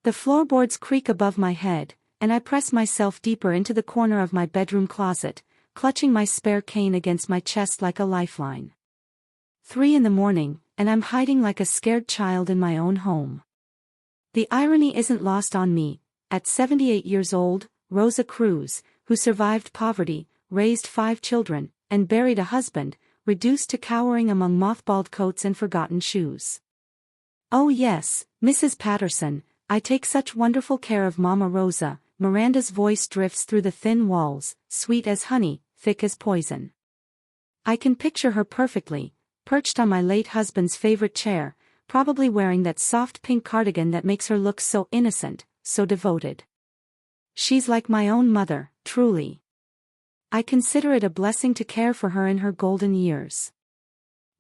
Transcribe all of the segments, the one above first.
The floorboards creak above my head, and I press myself deeper into the corner of my bedroom closet, clutching my spare cane against my chest like a lifeline. 3 in the morning, and I'm hiding like a scared child in my own home. The irony isn't lost on me. At 78 years old, Rosa Cruz, who survived poverty, raised 5 children, and buried a husband, reduced to cowering among mothballed coats and forgotten shoes. Oh yes, Mrs. Patterson, I take such wonderful care of Mama Rosa. Miranda's voice drifts through the thin walls, sweet as honey, thick as poison. I can picture her perfectly, perched on my late husband's favorite chair, probably wearing that soft pink cardigan that makes her look so innocent, so devoted. She's like my own mother, truly. I consider it a blessing to care for her in her golden years.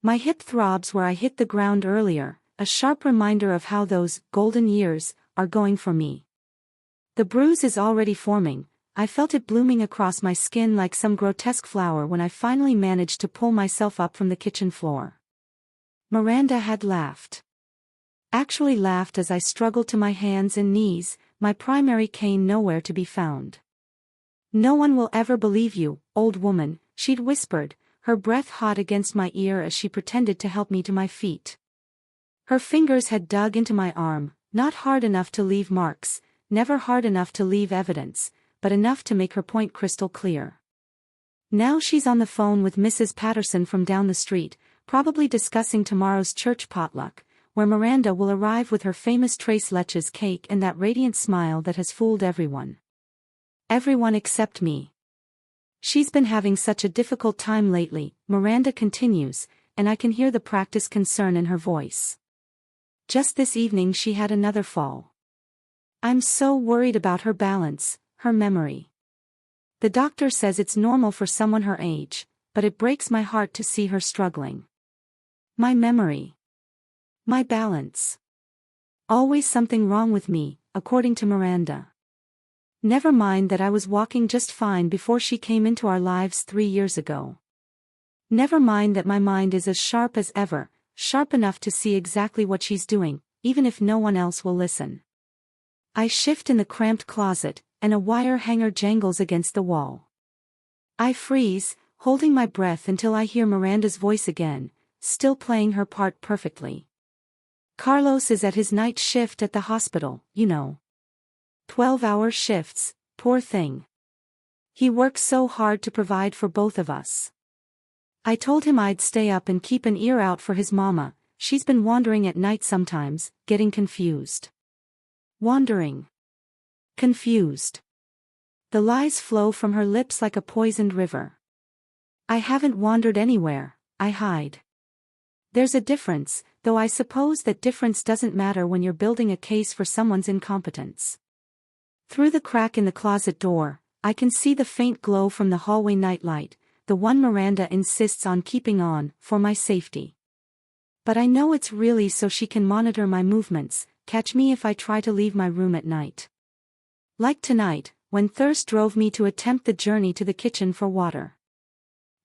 My hip throbs where I hit the ground earlier, a sharp reminder of how those golden years are going for me. The bruise is already forming. I felt it blooming across my skin like some grotesque flower when I finally managed to pull myself up from the kitchen floor. Miranda had laughed. Actually laughed as I struggled to my hands and knees, my primary cane nowhere to be found. "No one will ever believe you, old woman," she'd whispered, her breath hot against my ear as she pretended to help me to my feet. Her fingers had dug into my arm, not hard enough to leave marks, never hard enough to leave evidence, but enough to make her point crystal clear. Now she's on the phone with Mrs. Patterson from down the street, probably discussing tomorrow's church potluck, where Miranda will arrive with her famous tres leches cake and that radiant smile that has fooled everyone. Everyone except me. "She's been having such a difficult time lately," Miranda continues, and I can hear the practiced concern in her voice. "Just this evening she had another fall. I'm so worried about her balance, her memory. The doctor says it's normal for someone her age, but it breaks my heart to see her struggling. My memory. My balance. Always something wrong with me, according to Miranda. Never mind that I was walking just fine before she came into our lives 3 years ago. Never mind that my mind is as sharp as ever, sharp enough to see exactly what she's doing, even if no one else will listen." I shift in the cramped closet, and a wire hanger jangles against the wall. I freeze, holding my breath until I hear Miranda's voice again, still playing her part perfectly. "Carlos is at his night shift at the hospital, you know. 12-hour shifts, poor thing. He works so hard to provide for both of us. I told him I'd stay up and keep an ear out for his mama. She's been wandering at night sometimes, getting confused." Wandering. Confused. The lies flow from her lips like a poisoned river. "I haven't wandered anywhere, I hide." There's a difference, though I suppose that difference doesn't matter when you're building a case for someone's incompetence. Through the crack in the closet door, I can see the faint glow from the hallway nightlight, the one Miranda insists on keeping on, for my safety. But I know it's really so she can monitor my movements, catch me if I try to leave my room at night. Like tonight, when thirst drove me to attempt the journey to the kitchen for water.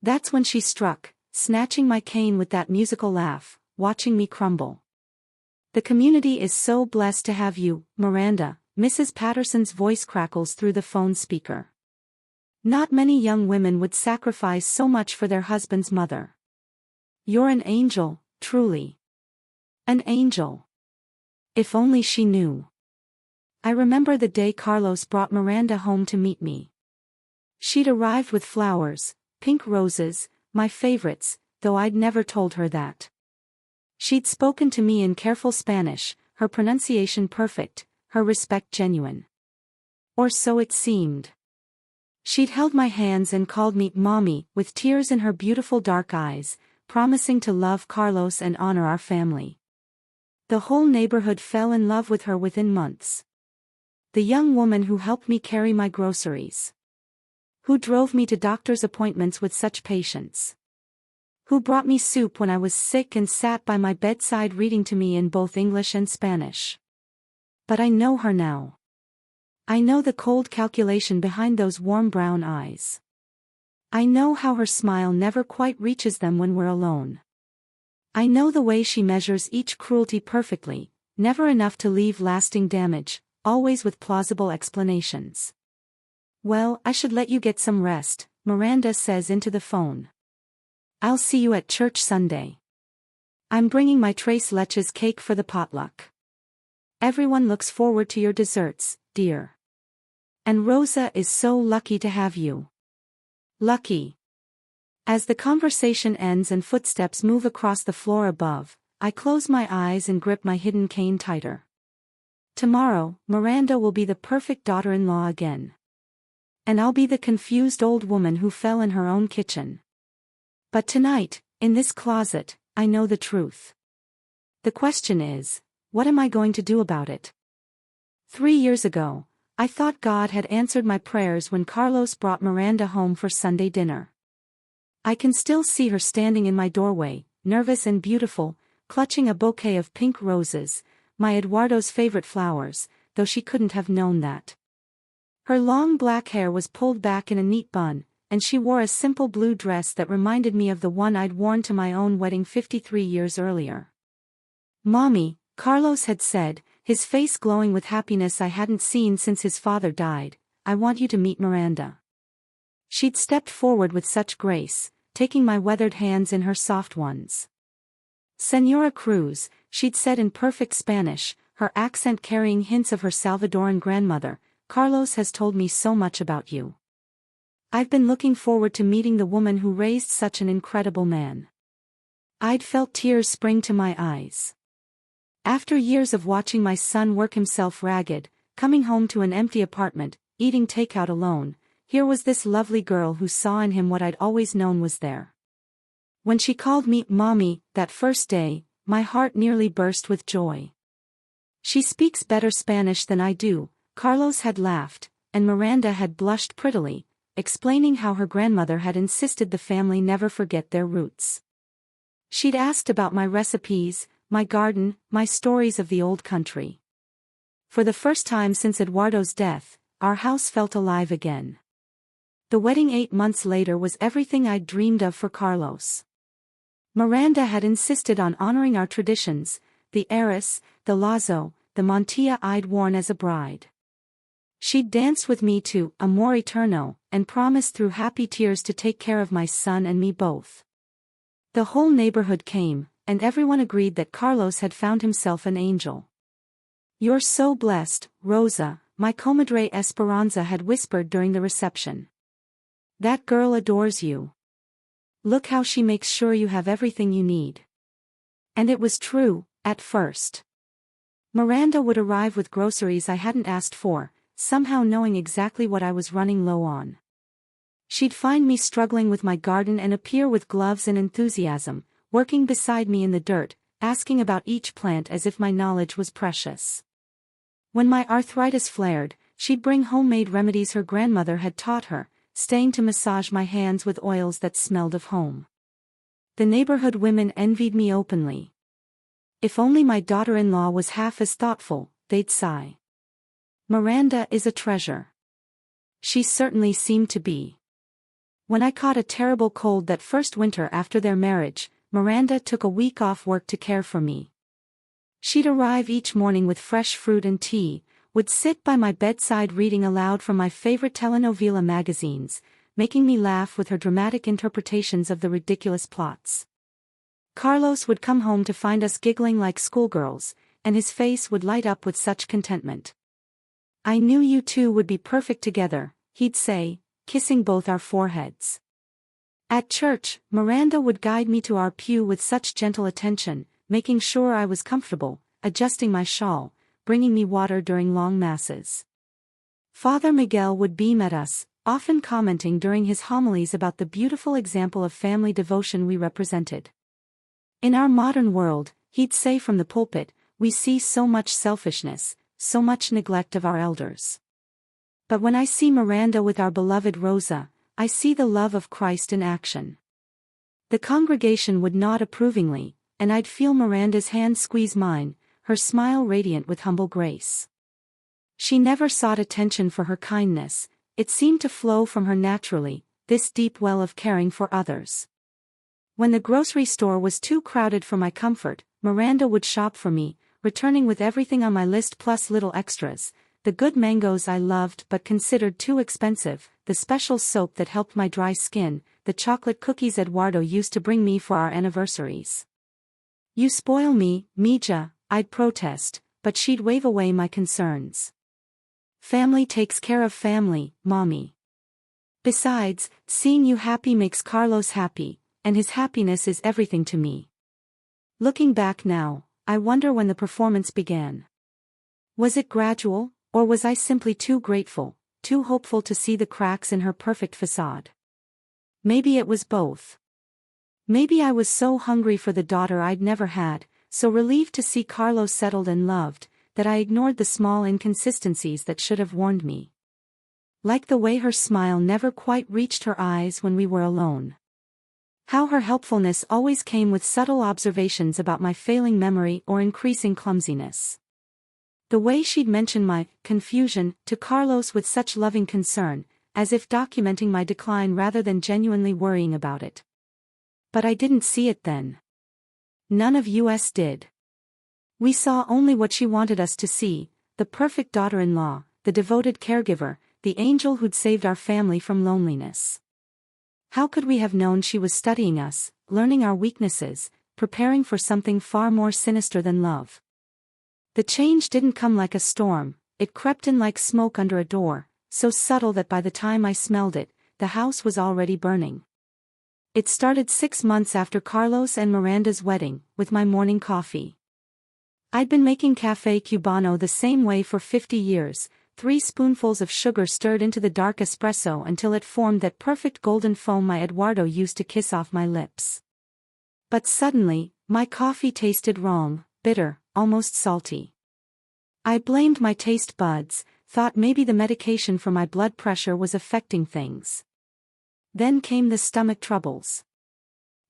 That's when she struck, snatching my cane with that musical laugh, watching me crumble. "The community is so blessed to have you, Miranda," Mrs. Patterson's voice crackles through the phone speaker. "Not many young women would sacrifice so much for their husband's mother. You're an angel, truly. An angel. If only she knew." I remember the day Carlos brought Miranda home to meet me. She'd arrived with flowers, pink roses, my favorites, though I'd never told her that. She'd spoken to me in careful Spanish, her pronunciation perfect, her respect genuine. Or so it seemed. She'd held my hands and called me Mommy, with tears in her beautiful dark eyes, promising to love Carlos and honor our family. The whole neighborhood fell in love with her within months. The young woman who helped me carry my groceries. Who drove me to doctor's appointments with such patience. Who brought me soup when I was sick and sat by my bedside reading to me in both English and Spanish. But I know her now. I know the cold calculation behind those warm brown eyes. I know how her smile never quite reaches them when we're alone. I know the way she measures each cruelty perfectly, never enough to leave lasting damage, always with plausible explanations. "Well, I should let you get some rest," Miranda says into the phone. "I'll see you at church Sunday. I'm bringing my tres leches cake for the potluck. Everyone looks forward to your desserts, dear. And Rosa is so lucky to have you." Lucky. As the conversation ends and footsteps move across the floor above, I close my eyes and grip my hidden cane tighter. Tomorrow, Miranda will be the perfect daughter-in-law again. And I'll be the confused old woman who fell in her own kitchen. But tonight, in this closet, I know the truth. The question is, what am I going to do about it? 3 years ago, I thought God had answered my prayers when Carlos brought Miranda home for Sunday dinner. I can still see her standing in my doorway, nervous and beautiful, clutching a bouquet of pink roses, my Eduardo's favorite flowers, though she couldn't have known that. Her long black hair was pulled back in a neat bun, and she wore a simple blue dress that reminded me of the one I'd worn to my own wedding 53 years earlier. "Mommy," Carlos had said, his face glowing with happiness I hadn't seen since his father died, "I want you to meet Miranda." She'd stepped forward with such grace, taking my weathered hands in her soft ones. "Señora Cruz," she'd said in perfect Spanish, her accent carrying hints of her Salvadoran grandmother, "Carlos has told me so much about you. I've been looking forward to meeting the woman who raised such an incredible man." I'd felt tears spring to my eyes. After years of watching my son work himself ragged, coming home to an empty apartment, eating takeout alone, here was this lovely girl who saw in him what I'd always known was there. When she called me "Mommy" that first day, my heart nearly burst with joy. "She speaks better Spanish than I do," Carlos had laughed, and Miranda had blushed prettily, explaining how her grandmother had insisted the family never forget their roots. She'd asked about my recipes, my garden, my stories of the old country. For the first time since Eduardo's death, our house felt alive again. The wedding 8 months later was everything I'd dreamed of for Carlos. Miranda had insisted on honoring our traditions, the heiress, the lazo, the mantilla I'd worn as a bride. She'd danced with me to Amor Eterno, and promised through happy tears to take care of my son and me both. The whole neighborhood came, and everyone agreed that Carlos had found himself an angel. "You're so blessed, Rosa," my comadre Esperanza had whispered during the reception. "That girl adores you. Look how she makes sure you have everything you need." And it was true, at first. Miranda would arrive with groceries I hadn't asked for, somehow knowing exactly what I was running low on. She'd find me struggling with my garden and appear with gloves and enthusiasm, working beside me in the dirt, asking about each plant as if my knowledge was precious. When my arthritis flared, she'd bring homemade remedies her grandmother had taught her, staying to massage my hands with oils that smelled of home. The neighborhood women envied me openly. If only my daughter-in-law was half as thoughtful, they'd sigh. "Miranda is a treasure." She certainly seemed to be. When I caught a terrible cold that first winter after their marriage, Miranda took a week off work to care for me. She'd arrive each morning with fresh fruit and tea, would sit by my bedside reading aloud from my favorite telenovela magazines, making me laugh with her dramatic interpretations of the ridiculous plots. Carlos would come home to find us giggling like schoolgirls, and his face would light up with such contentment. "I knew you two would be perfect together," he'd say, kissing both our foreheads. At church, Miranda would guide me to our pew with such gentle attention, making sure I was comfortable, adjusting my shawl, bringing me water during long masses. Father Miguel would beam at us, often commenting during his homilies about the beautiful example of family devotion we represented. "In our modern world," he'd say from the pulpit, "we see so much selfishness, so much neglect of our elders. But when I see Miranda with our beloved Rosa, I see the love of Christ in action." The congregation would nod approvingly, and I'd feel Miranda's hand squeeze mine, her smile radiant with humble grace. She never sought attention for her kindness, it seemed to flow from her naturally, this deep well of caring for others. When the grocery store was too crowded for my comfort, Miranda would shop for me, returning with everything on my list plus little extras, the good mangoes I loved but considered too expensive, the special soap that helped my dry skin, the chocolate cookies Eduardo used to bring me for our anniversaries. "You spoil me, Mija," I'd protest, but she'd wave away my concerns. "Family takes care of family, Mommy. Besides, seeing you happy makes Carlos happy, and his happiness is everything to me." Looking back now, I wonder when the performance began. Was it gradual, or was I simply too grateful, too hopeful to see the cracks in her perfect facade? Maybe it was both. Maybe I was so hungry for the daughter I'd never had, so relieved to see Carlos settled and loved, that I ignored the small inconsistencies that should have warned me. Like the way her smile never quite reached her eyes when we were alone. How her helpfulness always came with subtle observations about my failing memory or increasing clumsiness. The way she'd mention my confusion to Carlos with such loving concern, as if documenting my decline rather than genuinely worrying about it. But I didn't see it then. None of us did. We saw only what she wanted us to see, the perfect daughter-in-law, the devoted caregiver, the angel who'd saved our family from loneliness. How could we have known she was studying us, learning our weaknesses, preparing for something far more sinister than love? The change didn't come like a storm, it crept in like smoke under a door, so subtle that by the time I smelled it, the house was already burning. It started 6 months after Carlos and Miranda's wedding, with my morning coffee. I'd been making Café Cubano the same way for 50 years, 3 spoonfuls of sugar stirred into the dark espresso until it formed that perfect golden foam my Eduardo used to kiss off my lips. But suddenly, my coffee tasted wrong, bitter, almost salty. I blamed my taste buds, thought maybe the medication for my blood pressure was affecting things. Then came the stomach troubles.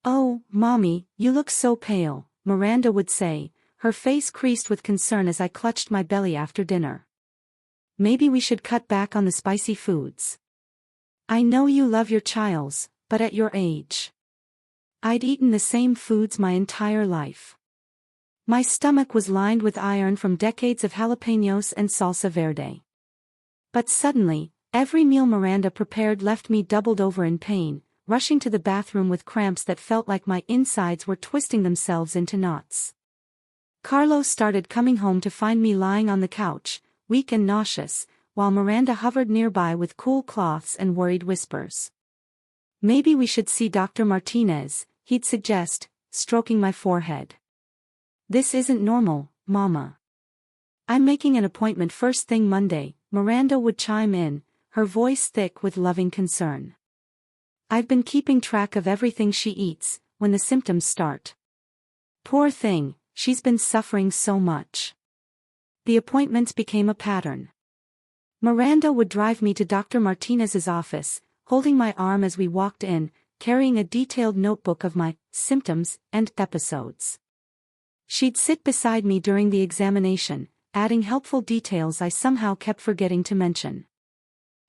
"Oh, Mommy, you look so pale," Miranda would say, her face creased with concern as I clutched my belly after dinner. "Maybe we should cut back on the spicy foods. I know you love your childs, but at your age." I'd eaten the same foods my entire life. My stomach was lined with iron from decades of jalapenos and salsa verde. But suddenly, every meal Miranda prepared left me doubled over in pain, rushing to the bathroom with cramps that felt like my insides were twisting themselves into knots. Carlos started coming home to find me lying on the couch, weak and nauseous, while Miranda hovered nearby with cool cloths and worried whispers. "Maybe we should see Dr. Martinez," he'd suggest, stroking my forehead. "This isn't normal, Mama." "I'm making an appointment first thing Monday," Miranda would chime in, her voice thick with loving concern. "I've been keeping track of everything she eats, when the symptoms start. Poor thing, she's been suffering so much." The appointments became a pattern. Miranda would drive me to Dr. Martinez's office, holding my arm as we walked in, carrying a detailed notebook of my symptoms and episodes. She'd sit beside me during the examination, adding helpful details I somehow kept forgetting to mention.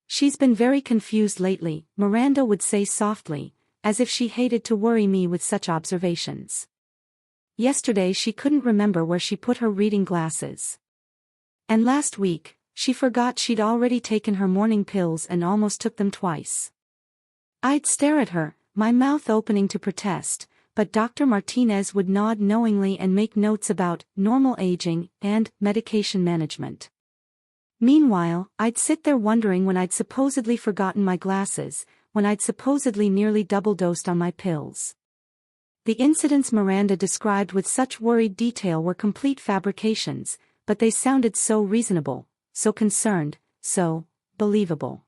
"She's been very confused lately," Miranda would say softly, as if she hated to worry me with such observations. "Yesterday she couldn't remember where she put her reading glasses. And last week, she forgot she'd already taken her morning pills and almost took them twice." I'd stare at her, my mouth opening to protest, but Dr. Martinez would nod knowingly and make notes about normal aging and medication management. Meanwhile, I'd sit there wondering when I'd supposedly forgotten my glasses, when I'd supposedly nearly double-dosed on my pills. The incidents Miranda described with such worried detail were complete fabrications, but they sounded so reasonable, so concerned, so believable.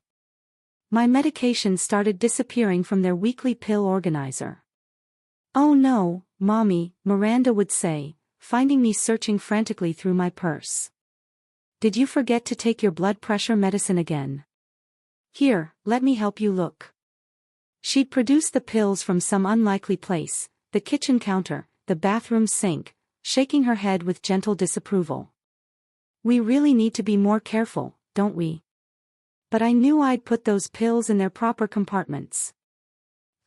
My medications started disappearing from their weekly pill organizer. "Oh no, Mommy," Miranda would say, finding me searching frantically through my purse. "Did you forget to take your blood pressure medicine again? Here, let me help you look." She'd produce the pills from some unlikely place, the kitchen counter, the bathroom sink, shaking her head with gentle disapproval. "We really need to be more careful, don't we?" But I knew I'd put those pills in their proper compartments.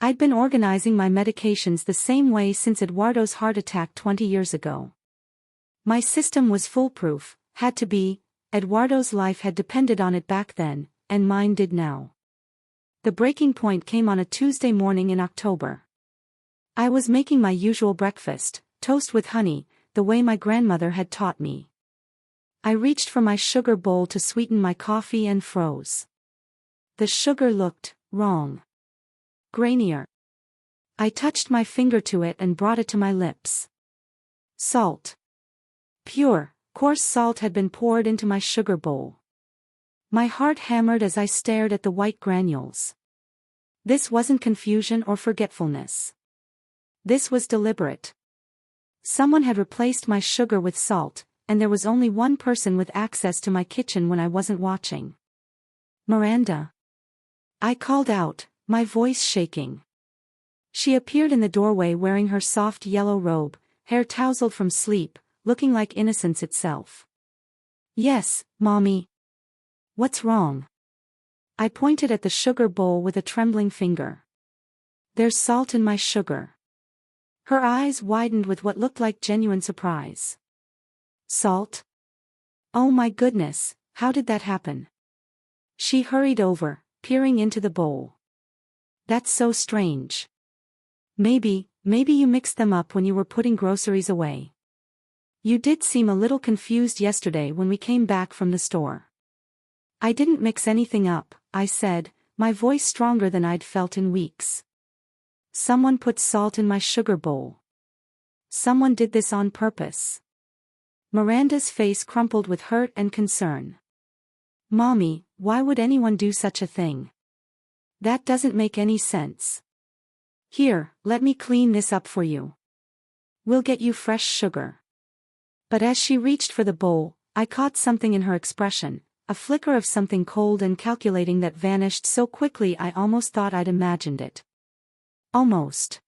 I'd been organizing my medications the same way since Eduardo's heart attack 20 years ago. My system was foolproof, had to be, Eduardo's life had depended on it back then, and mine did now. The breaking point came on a Tuesday morning in October. I was making my usual breakfast, toast with honey, the way my grandmother had taught me. I reached for my sugar bowl to sweeten my coffee and froze. The sugar looked wrong. Grainier. I touched my finger to it and brought it to my lips. Salt. Pure, coarse salt had been poured into my sugar bowl. My heart hammered as I stared at the white granules. This wasn't confusion or forgetfulness. This was deliberate. Someone had replaced my sugar with salt, and there was only one person with access to my kitchen when I wasn't watching. Miranda. I called out, my voice shaking. She appeared in the doorway wearing her soft yellow robe, hair tousled from sleep, looking like innocence itself. Yes, Mommy. What's wrong? I pointed at the sugar bowl with a trembling finger. There's salt in my sugar. Her eyes widened with what looked like genuine surprise. Salt? Oh my goodness, how did that happen? She hurried over, peering into the bowl. That's so strange. Maybe you mixed them up when you were putting groceries away. You did seem a little confused yesterday when we came back from the store. I didn't mix anything up, I said, my voice stronger than I'd felt in weeks. Someone put salt in my sugar bowl. Someone did this on purpose. Miranda's face crumpled with hurt and concern. Mommy, why would anyone do such a thing? That doesn't make any sense. Here, let me clean this up for you. We'll get you fresh sugar. But as she reached for the bowl, I caught something in her expression, a flicker of something cold and calculating that vanished so quickly I almost thought I'd imagined it. Almost.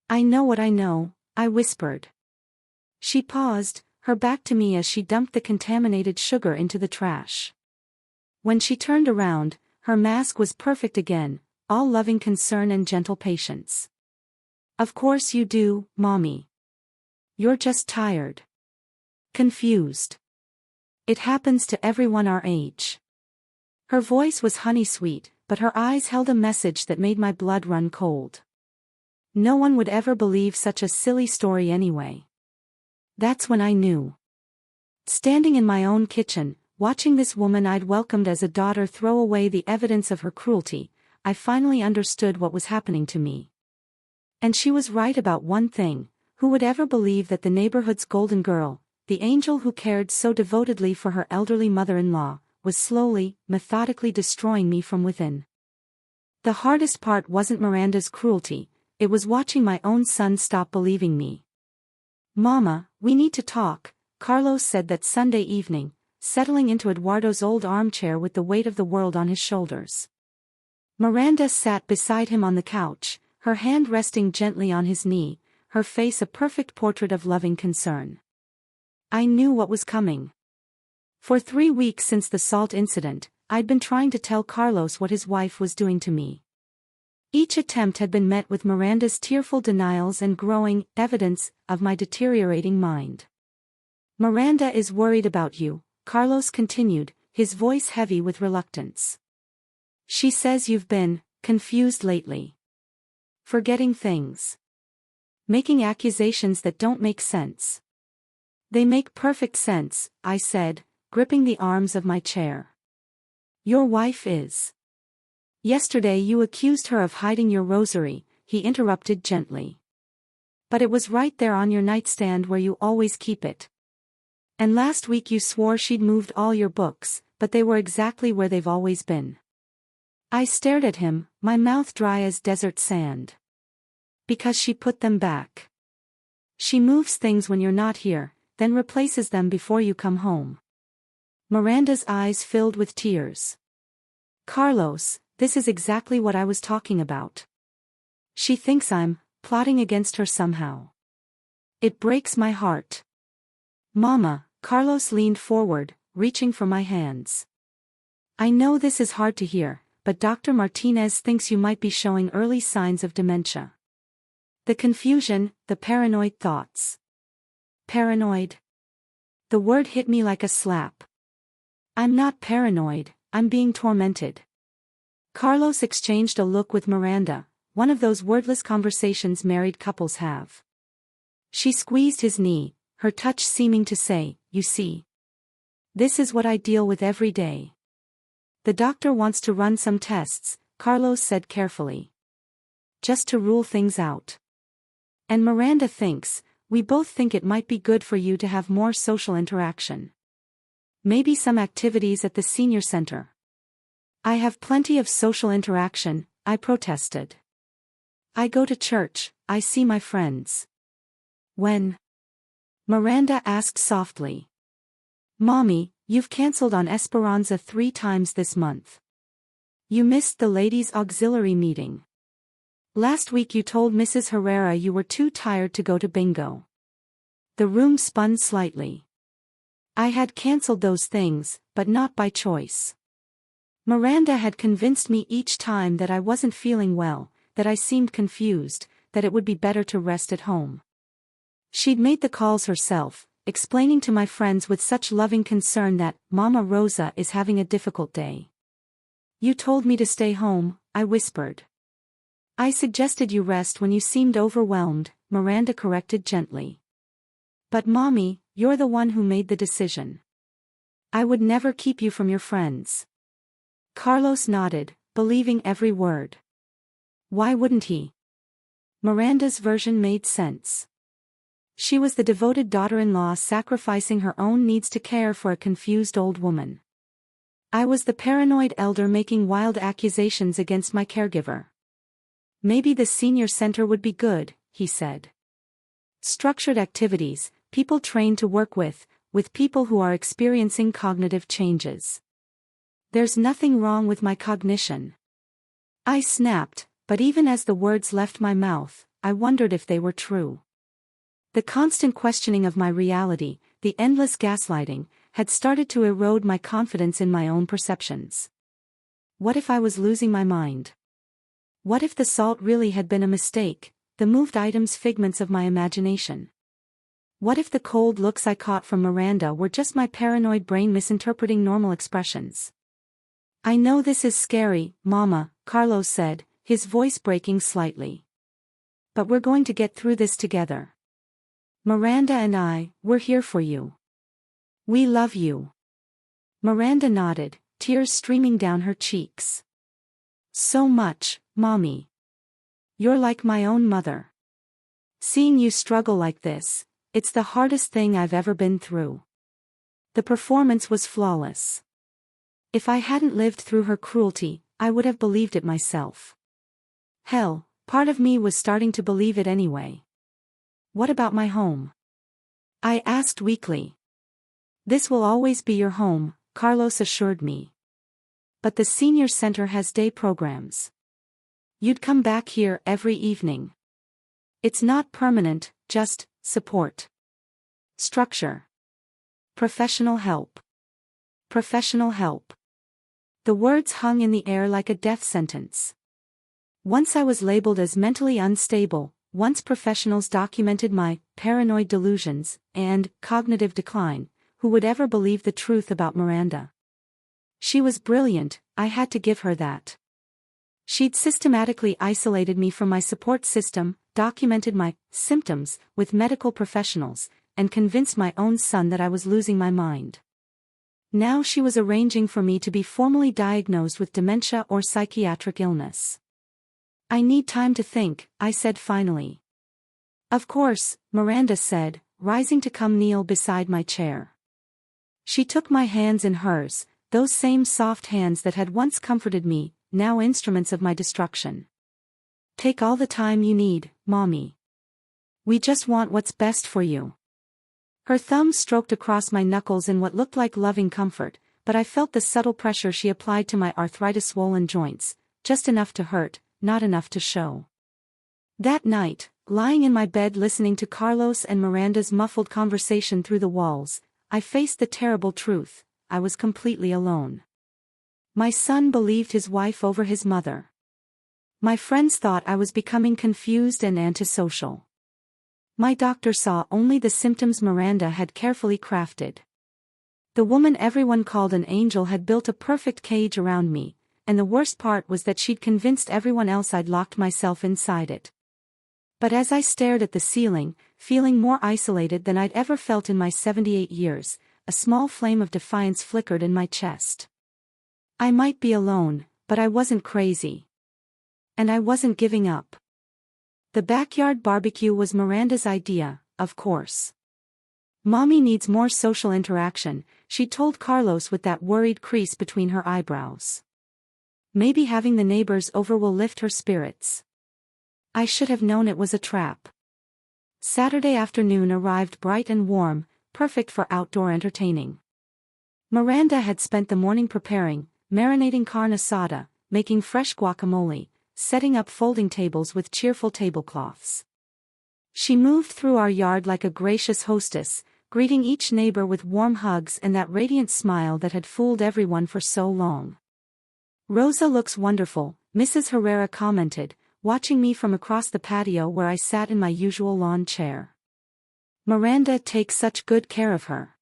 I know what I know, I whispered. She paused, her back to me as she dumped the contaminated sugar into the trash. When she turned around, her mask was perfect again, all loving concern and gentle patience. Of course you do, Mommy. You're just tired. Confused. It happens to everyone our age. Her voice was honey-sweet, but her eyes held a message that made my blood run cold. No one would ever believe such a silly story anyway. That's when I knew. Standing in my own kitchen, watching this woman I'd welcomed as a daughter throw away the evidence of her cruelty, I finally understood what was happening to me. And she was right about one thing: who would ever believe that the neighborhood's golden girl, the angel who cared so devotedly for her elderly mother-in-law, was slowly, methodically destroying me from within. The hardest part wasn't Miranda's cruelty, it was watching my own son stop believing me. Mama, we need to talk, Carlos said that Sunday evening, settling into Eduardo's old armchair with the weight of the world on his shoulders. Miranda sat beside him on the couch, her hand resting gently on his knee, her face a perfect portrait of loving concern. I knew what was coming. For 3 weeks since the salt incident, I'd been trying to tell Carlos what his wife was doing to me. Each attempt had been met with Miranda's tearful denials and growing evidence of my deteriorating mind. Miranda is worried about you, Carlos continued, his voice heavy with reluctance. She says you've been confused lately. Forgetting things. Making accusations that don't make sense. They make perfect sense, I said, gripping the arms of my chair. Your wife is. Yesterday you accused her of hiding your rosary, he interrupted gently. But it was right there on your nightstand where you always keep it. And last week you swore she'd moved all your books, but they were exactly where they've always been. I stared at him, my mouth dry as desert sand. Because she put them back. She moves things when you're not here, then replaces them before you come home. Miranda's eyes filled with tears. Carlos, this is exactly what I was talking about. She thinks I'm plotting against her somehow. It breaks my heart. Mama, Carlos leaned forward, reaching for my hands. I know this is hard to hear, but Dr. Martinez thinks you might be showing early signs of dementia. The confusion, the paranoid thoughts. Paranoid? The word hit me like a slap. I'm not paranoid, I'm being tormented. Carlos exchanged a look with Miranda, one of those wordless conversations married couples have. She squeezed his knee, her touch seeming to say, "You see. This is what I deal with every day." "The doctor wants to run some tests," Carlos said carefully. "Just to rule things out. And Miranda thinks, we both think it might be good for you to have more social interaction. Maybe some activities at the senior center." "I have plenty of social interaction," I protested. "I go to church, I see my friends." "When?" Miranda asked softly. "Mommy, you've cancelled on Esperanza 3 times this month. You missed the ladies' auxiliary meeting. Last week you told Mrs. Herrera you were too tired to go to bingo." The room spun slightly. I had cancelled those things, but not by choice. Miranda had convinced me each time that I wasn't feeling well, that I seemed confused, that it would be better to rest at home. She'd made the calls herself, explaining to my friends with such loving concern that Mama Rosa is having a difficult day. "You told me to stay home," I whispered. "I suggested you rest when you seemed overwhelmed," Miranda corrected gently. "But Mommy, you're the one who made the decision. I would never keep you from your friends." Carlos nodded, believing every word. Why wouldn't he? Miranda's version made sense. She was the devoted daughter-in-law sacrificing her own needs to care for a confused old woman. I was the paranoid elder making wild accusations against my caregiver. "Maybe the senior center would be good," he said. "Structured activities, people trained to work with people who are experiencing cognitive changes." "There's nothing wrong with my cognition." I snapped, but even as the words left my mouth, I wondered if they were true. The constant questioning of my reality, the endless gaslighting, had started to erode my confidence in my own perceptions. What if I was losing my mind? What if the salt really had been a mistake, the moved items figments of my imagination? What if the cold looks I caught from Miranda were just my paranoid brain misinterpreting normal expressions? "I know this is scary, Mama," Carlos said, his voice breaking slightly. "But we're going to get through this together. Miranda and we're here for you. We love you." Miranda nodded, tears streaming down her cheeks. "So much, Mommy. You're like my own mother. Seeing you struggle like this, it's the hardest thing I've ever been through." The performance was flawless. If I hadn't lived through her cruelty, I would have believed it myself. Hell, part of me was starting to believe it anyway. "What about my home?" I asked weakly. "This will always be your home," Carlos assured me. "But the senior center has day programs. You'd come back here every evening. It's not permanent, just support. Structure. Professional help. Professional help." The words hung in the air like a death sentence. Once I was labeled as mentally unstable, once professionals documented my paranoid delusions and cognitive decline, who would ever believe the truth about Miranda? She was brilliant, I had to give her that. She'd systematically isolated me from my support system, documented my symptoms with medical professionals, and convinced my own son that I was losing my mind. Now she was arranging for me to be formally diagnosed with dementia or psychiatric illness. "I need time to think," I said finally. "Of course," Miranda said, rising to come kneel beside my chair. She took my hands in hers, those same soft hands that had once comforted me, now instruments of my destruction. "Take all the time you need, Mommy. We just want what's best for you." Her thumb stroked across my knuckles in what looked like loving comfort, but I felt the subtle pressure she applied to my arthritis-swollen joints, just enough to hurt, not enough to show. That night, lying in my bed listening to Carlos and Miranda's muffled conversation through the walls, I faced the terrible truth: I was completely alone. My son believed his wife over his mother. My friends thought I was becoming confused and antisocial. My doctor saw only the symptoms Miranda had carefully crafted. The woman everyone called an angel had built a perfect cage around me, and the worst part was that she'd convinced everyone else I'd locked myself inside it. But as I stared at the ceiling, feeling more isolated than I'd ever felt in my 78 years, a small flame of defiance flickered in my chest. I might be alone, but I wasn't crazy. And I wasn't giving up. The backyard barbecue was Miranda's idea, of course. "Mommy needs more social interaction," she told Carlos with that worried crease between her eyebrows. "Maybe having the neighbors over will lift her spirits." I should have known it was a trap. Saturday afternoon arrived bright and warm, perfect for outdoor entertaining. Miranda had spent the morning preparing, marinating carne asada, making fresh guacamole, setting up folding tables with cheerful tablecloths. She moved through our yard like a gracious hostess, greeting each neighbor with warm hugs and that radiant smile that had fooled everyone for so long. "Rosa looks wonderful," Mrs. Herrera commented, watching me from across the patio where I sat in my usual lawn chair. "Miranda takes such good care of her."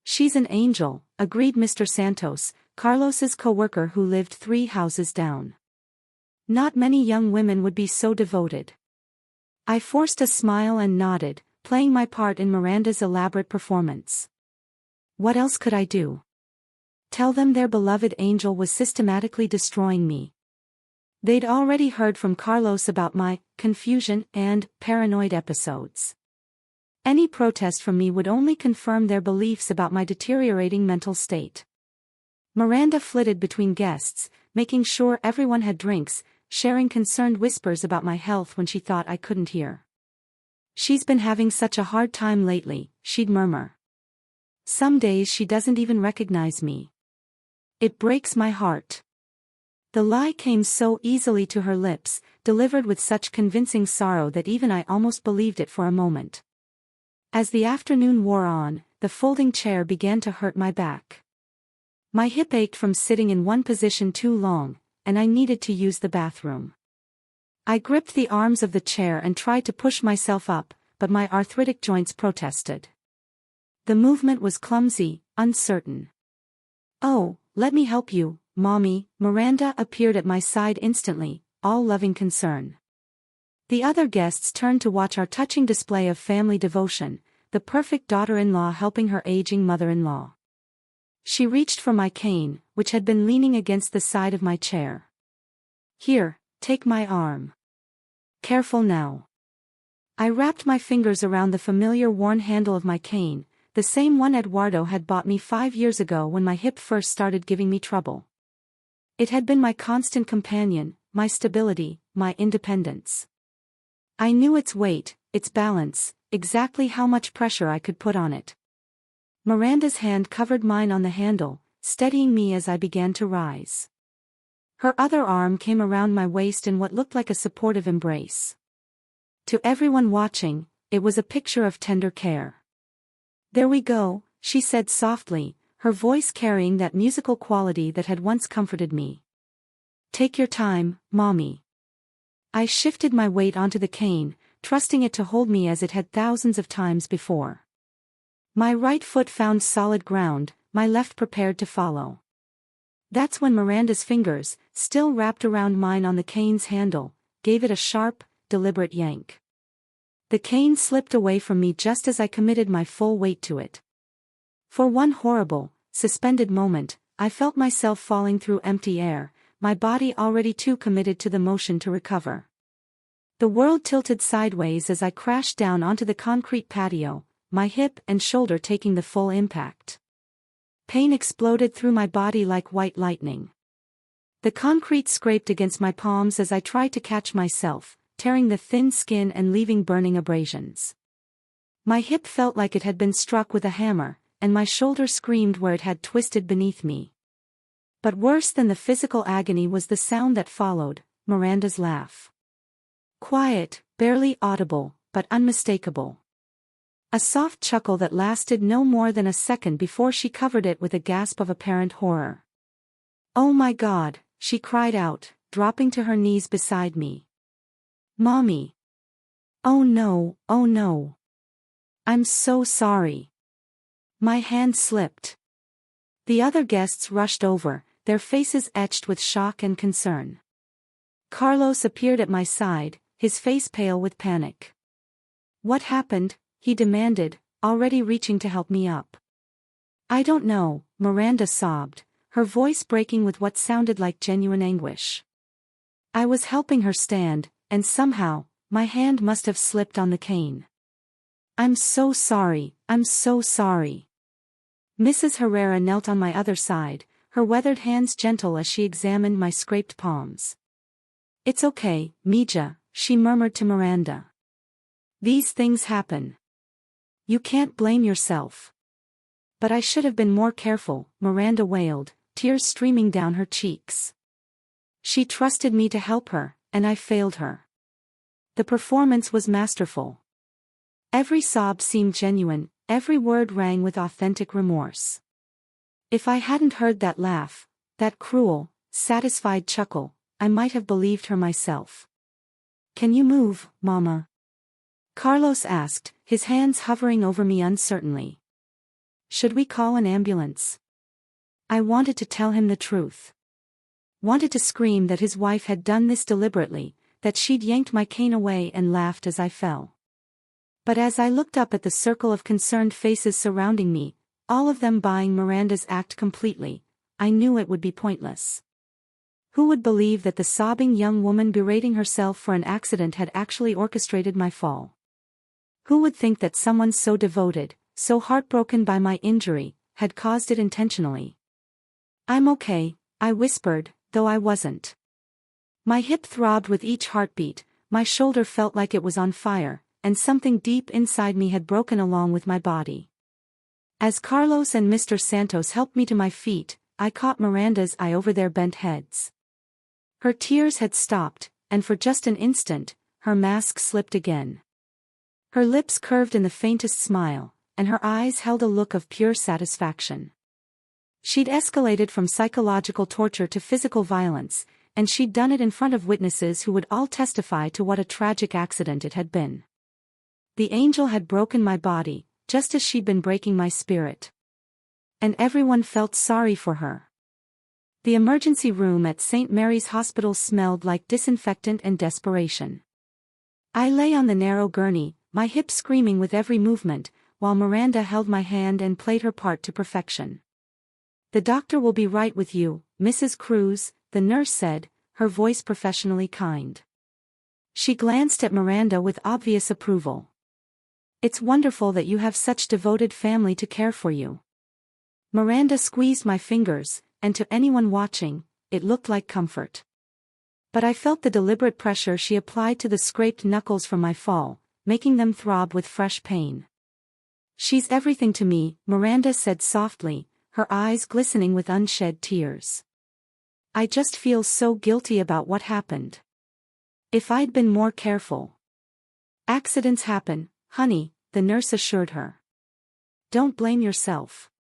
"She's an angel," agreed Mr. Santos, Carlos's co-worker who lived 3 houses down. "Not many young women would be so devoted." I forced a smile and nodded, playing my part in Miranda's elaborate performance. What else could I do? Tell them their beloved angel was systematically destroying me. They'd already heard from Carlos about my confusion and paranoid episodes. Any protest from me would only confirm their beliefs about my deteriorating mental state. Miranda flitted between guests, making sure everyone had drinks, sharing concerned whispers about my health when she thought I couldn't hear. "She's been having such a hard time lately," she'd murmur. "Some days she doesn't even recognize me. It breaks my heart." The lie came so easily to her lips, delivered with such convincing sorrow that even I almost believed it for a moment. As the afternoon wore on, the folding chair began to hurt my back. My hip ached from sitting in one position too long, and I needed to use the bathroom. I gripped the arms of the chair and tried to push myself up, but my arthritic joints protested. The movement was clumsy, uncertain. "Oh, let me help you, Mommy." Miranda appeared at my side instantly, all loving concern. The other guests turned to watch our touching display of family devotion, the perfect daughter-in-law helping her aging mother-in-law. She reached for my cane, which had been leaning against the side of my chair. "Here, take my arm. Careful now." I wrapped my fingers around the familiar worn handle of my cane, the same one Eduardo had bought me 5 years ago when my hip first started giving me trouble. It had been my constant companion, my stability, my independence. I knew its weight, its balance, exactly how much pressure I could put on it. Miranda's hand covered mine on the handle, steadying me as I began to rise. Her other arm came around my waist in what looked like a supportive embrace. To everyone watching, it was a picture of tender care. "There we go," she said softly, her voice carrying that musical quality that had once comforted me. "Take your time, Mommy." I shifted my weight onto the cane, trusting it to hold me as it had thousands of times before. My right foot found solid ground, my left prepared to follow. That's when Miranda's fingers, still wrapped around mine on the cane's handle, gave it a sharp, deliberate yank. The cane slipped away from me just as I committed my full weight to it. For one horrible, suspended moment, I felt myself falling through empty air, my body already too committed to the motion to recover. The world tilted sideways as I crashed down onto the concrete patio, my hip and shoulder taking the full impact. Pain exploded through my body like white lightning. The concrete scraped against my palms as I tried to catch myself, tearing the thin skin and leaving burning abrasions. My hip felt like it had been struck with a hammer, and my shoulder screamed where it had twisted beneath me. But worse than the physical agony was the sound that followed, Miranda's laugh. Quiet, barely audible, but unmistakable. A soft chuckle that lasted no more than a second before she covered it with a gasp of apparent horror. "Oh my God," she cried out, dropping to her knees beside me. "Mommy. Oh no, oh no. I'm so sorry." My hand slipped. The other guests rushed over, their faces etched with shock and concern. Carlos appeared at my side, his face pale with panic. "What happened?" he demanded, already reaching to help me up. "I don't know," Miranda sobbed, her voice breaking with what sounded like genuine anguish. I was helping her stand, and somehow, my hand must have slipped on the cane. "I'm so sorry, I'm so sorry." Mrs. Herrera knelt on my other side, her weathered hands gentle as she examined my scraped palms. "It's okay, Mija," she murmured to Miranda. "These things happen. You can't blame yourself." "But I should have been more careful," Miranda wailed, tears streaming down her cheeks. She trusted me to help her, and I failed her. The performance was masterful. Every sob seemed genuine, every word rang with authentic remorse. If I hadn't heard that laugh, that cruel, satisfied chuckle, I might have believed her myself. "Can you move, Mama?" Carlos asked, his hands hovering over me uncertainly. Should we call an ambulance? I wanted to tell him the truth. Wanted to scream that his wife had done this deliberately, that she'd yanked my cane away and laughed as I fell. But as I looked up at the circle of concerned faces surrounding me, all of them buying Miranda's act completely, I knew it would be pointless. Who would believe that the sobbing young woman berating herself for an accident had actually orchestrated my fall? Who would think that someone so devoted, so heartbroken by my injury, had caused it intentionally? "I'm okay," I whispered, though I wasn't. My hip throbbed with each heartbeat, my shoulder felt like it was on fire, and something deep inside me had broken along with my body. As Carlos and Mr. Santos helped me to my feet, I caught Miranda's eye over their bent heads. Her tears had stopped, and for just an instant, her mask slipped again. Her lips curved in the faintest smile, and her eyes held a look of pure satisfaction. She'd escalated from psychological torture to physical violence, and she'd done it in front of witnesses who would all testify to what a tragic accident it had been. The angel had broken my body, just as she'd been breaking my spirit. And everyone felt sorry for her. The emergency room at St. Mary's Hospital smelled like disinfectant and desperation. I lay on the narrow gurney, my hips screaming with every movement, while Miranda held my hand and played her part to perfection. "The doctor will be right with you, Mrs. Cruz," the nurse said, her voice professionally kind. She glanced at Miranda with obvious approval. "It's wonderful that you have such devoted family to care for you." Miranda squeezed my fingers, and to anyone watching, it looked like comfort. But I felt the deliberate pressure she applied to the scraped knuckles from my fall, making them throb with fresh pain. "She's everything to me," Miranda said softly, her eyes glistening with unshed tears. "I just feel so guilty about what happened. If I'd been more careful." "Accidents happen, honey," the nurse assured her. "Don't blame yourself."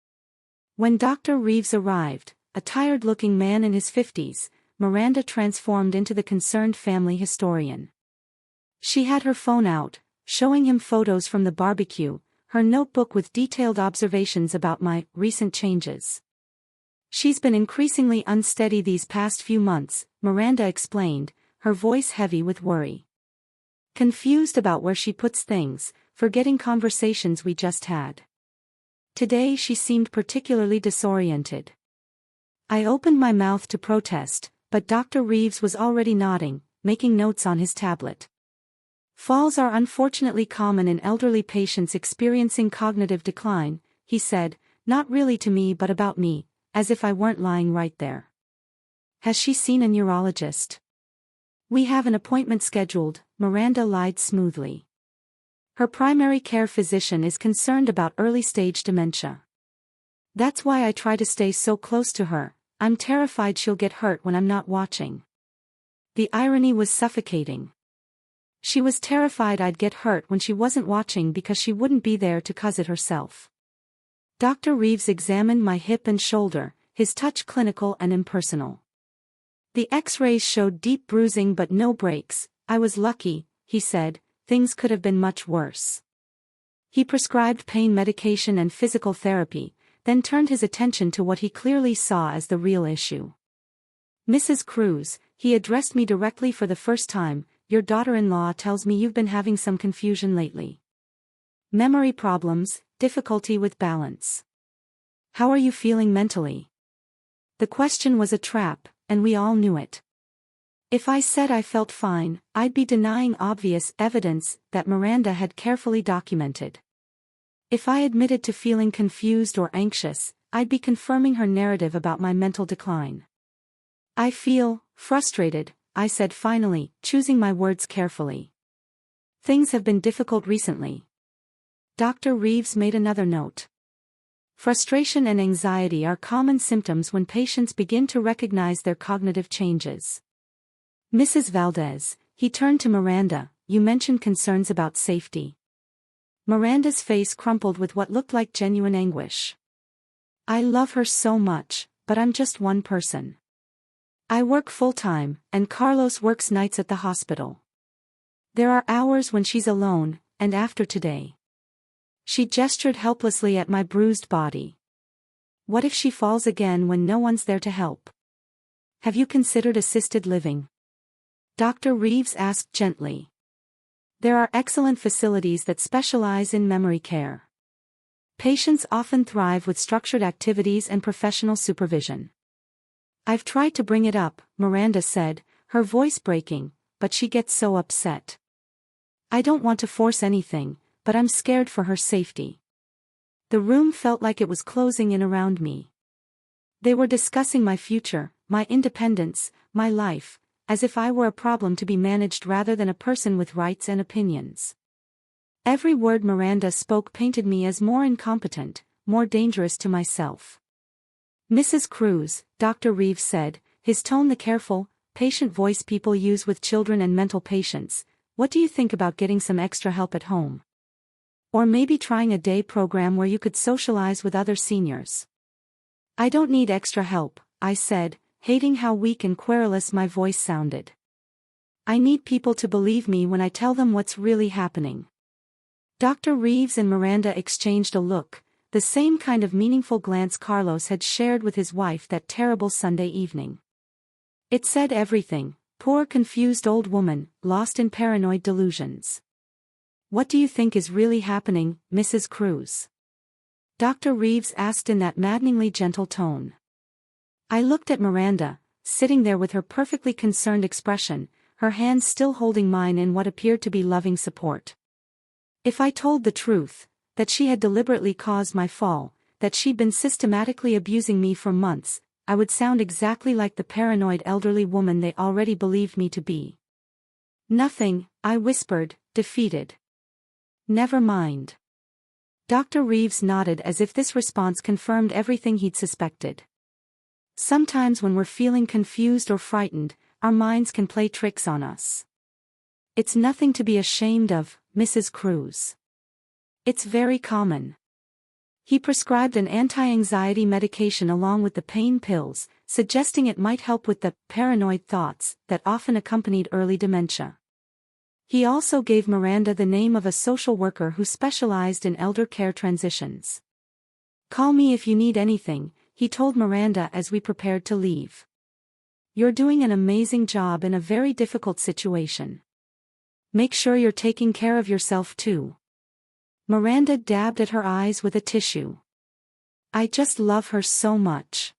When Dr. Reeves arrived, a tired-looking man in his 50s, Miranda transformed into the concerned family historian. She had her phone out, showing him photos from the barbecue, her notebook with detailed observations about my recent changes. "She's been increasingly unsteady these past few months," Miranda explained, her voice heavy with worry. "Confused about where she puts things, forgetting conversations we just had. Today she seemed particularly disoriented." I opened my mouth to protest, but Dr. Reeves was already nodding, making notes on his tablet. "Falls are unfortunately common in elderly patients experiencing cognitive decline," he said, not really to me but about me, as if I weren't lying right there. "Has she seen a neurologist?" "We have an appointment scheduled," Miranda lied smoothly. "Her primary care physician is concerned about early-stage dementia. That's why I try to stay so close to her. I'm terrified she'll get hurt when I'm not watching." The irony was suffocating. She was terrified I'd get hurt when she wasn't watching because she wouldn't be there to cause it herself. Dr. Reeves examined my hip and shoulder, his touch clinical and impersonal. "The X-rays showed deep bruising but no breaks. I was lucky," he said, "things could have been much worse." He prescribed pain medication and physical therapy, then turned his attention to what he clearly saw as the real issue. "Mrs. Cruz," he addressed me directly for the first time, "your daughter-in-law tells me you've been having some confusion lately. Memory problems, difficulty with balance. How are you feeling mentally?" The question was a trap, and we all knew it. If I said I felt fine, I'd be denying obvious evidence that Miranda had carefully documented. If I admitted to feeling confused or anxious, I'd be confirming her narrative about my mental decline. "I feel frustrated," I said finally, choosing my words carefully. "Things have been difficult recently." Dr. Reeves made another note. Frustration and anxiety are common symptoms when patients begin to recognize their cognitive changes. "Mrs. Valdez," he turned to Miranda, "you mentioned concerns about safety." Miranda's face crumpled with what looked like genuine anguish. "I love her so much, but I'm just one person. I work full-time, and Carlos works nights at the hospital. There are hours when she's alone, and after today." She gestured helplessly at my bruised body. "What if she falls again when no one's there to help? Have you considered assisted living?" Dr. Reeves asked gently. "There are excellent facilities that specialize in memory care. Patients often thrive with structured activities and professional supervision." "I've tried to bring it up," Miranda said, her voice breaking, "but she gets so upset. I don't want to force anything, but I'm scared for her safety." The room felt like it was closing in around me. They were discussing my future, my independence, my life, as if I were a problem to be managed rather than a person with rights and opinions. Every word Miranda spoke painted me as more incompetent, more dangerous to myself. "Mrs. Cruz," Dr. Reeves said, his tone the careful, patient voice people use with children and mental patients, "what do you think about getting some extra help at home? Or maybe trying a day program where you could socialize with other seniors?" "I don't need extra help," I said, hating how weak and querulous my voice sounded. "I need people to believe me when I tell them what's really happening." Dr. Reeves and Miranda exchanged a look, the same kind of meaningful glance Carlos had shared with his wife that terrible Sunday evening. It said everything, poor confused old woman, lost in paranoid delusions. "What do you think is really happening, Mrs. Cruz?" Dr. Reeves asked in that maddeningly gentle tone. I looked at Miranda, sitting there with her perfectly concerned expression, her hands still holding mine in what appeared to be loving support. If I told the truth, that she had deliberately caused my fall, that she'd been systematically abusing me for months, I would sound exactly like the paranoid elderly woman they already believed me to be. "Nothing," I whispered, defeated. "Never mind." Dr. Reeves nodded as if this response confirmed everything he'd suspected. Sometimes when we're feeling confused or frightened, our minds can play tricks on us. It's nothing to be ashamed of, Mrs. Cruz. It's very common. He prescribed an anti-anxiety medication along with the pain pills, suggesting it might help with the paranoid thoughts that often accompanied early dementia. He also gave Miranda the name of a social worker who specialized in elder care transitions. "Call me if you need anything," he told Miranda as we prepared to leave. "You're doing an amazing job in a very difficult situation. Make sure you're taking care of yourself too." Miranda dabbed at her eyes with a tissue. "I just love her so much.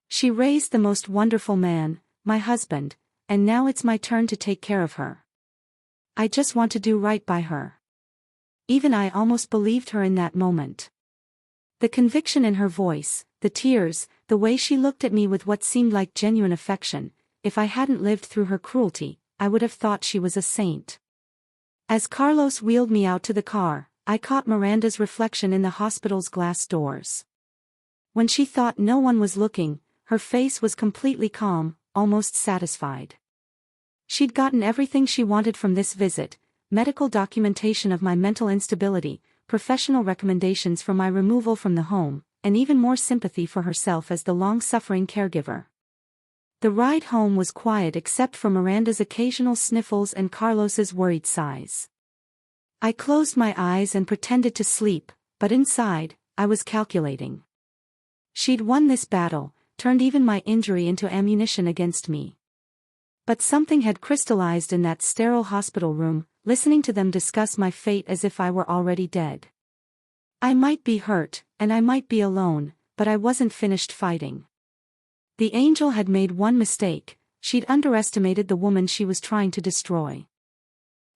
She raised the most wonderful man, my husband, and now it's my turn to take care of her. I just want to do right by her." Even I almost believed her in that moment. The conviction in her voice, the tears, the way she looked at me with what seemed like genuine affection, if I hadn't lived through her cruelty, I would have thought she was a saint. As Carlos wheeled me out to the car, I caught Miranda's reflection in the hospital's glass doors. When she thought no one was looking, her face was completely calm, almost satisfied. She'd gotten everything she wanted from this visit: medical documentation of my mental instability, professional recommendations for my removal from the home, and even more sympathy for herself as the long-suffering caregiver. The ride home was quiet except for Miranda's occasional sniffles and Carlos's worried sighs. I closed my eyes and pretended to sleep, but inside, I was calculating. She'd won this battle, turned even my injury into ammunition against me. But something had crystallized in that sterile hospital room, listening to them discuss my fate as if I were already dead. I might be hurt, and I might be alone, but I wasn't finished fighting. The angel had made one mistake: she'd underestimated the woman she was trying to destroy.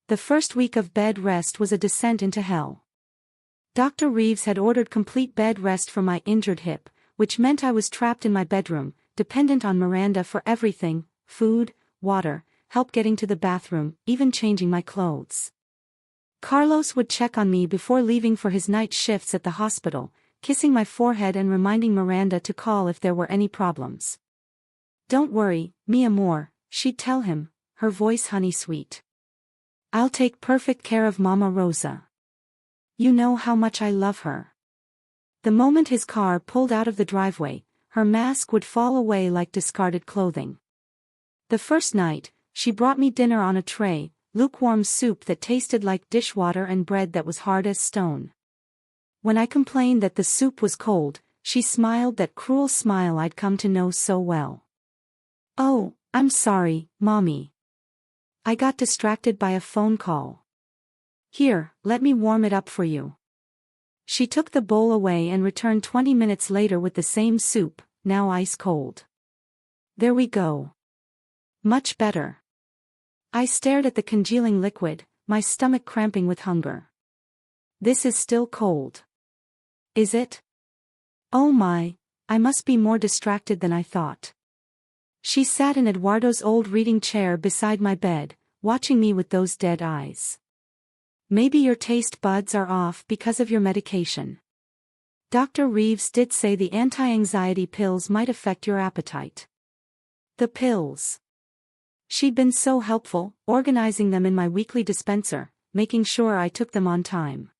The first week of bed rest was a descent into hell. Dr. Reeves had ordered complete bed rest for my injured hip, which meant I was trapped in my bedroom, dependent on Miranda for everything: food, water, help getting to the bathroom, even changing my clothes. Carlos would check on me before leaving for his night shifts at the hospital, kissing my forehead and reminding Miranda to call if there were any problems. "Don't worry, mi amor," she'd tell him, her voice honey-sweet. "I'll take perfect care of Mama Rosa. You know how much I love her." The moment his car pulled out of the driveway, her mask would fall away like discarded clothing. The first night, she brought me dinner on a tray, lukewarm soup that tasted like dishwater and bread that was hard as stone. When I complained that the soup was cold, she smiled that cruel smile I'd come to know so well. "Oh, I'm sorry, Mommy. I got distracted by a phone call. Here, let me warm it up for you." She took the bowl away and returned 20 minutes later with the same soup, now ice cold. "There we go. Much better." I stared at the congealing liquid, my stomach cramping with hunger. "This is still cold. Is it? Oh my, I must be more distracted than I thought." She sat in Eduardo's old reading chair beside my bed, watching me with those dead eyes. "Maybe your taste buds are off because of your medication. Dr. Reeves did say the anti-anxiety pills might affect your appetite." The pills. She'd been so helpful, organizing them in my weekly dispenser, making sure I took them on time.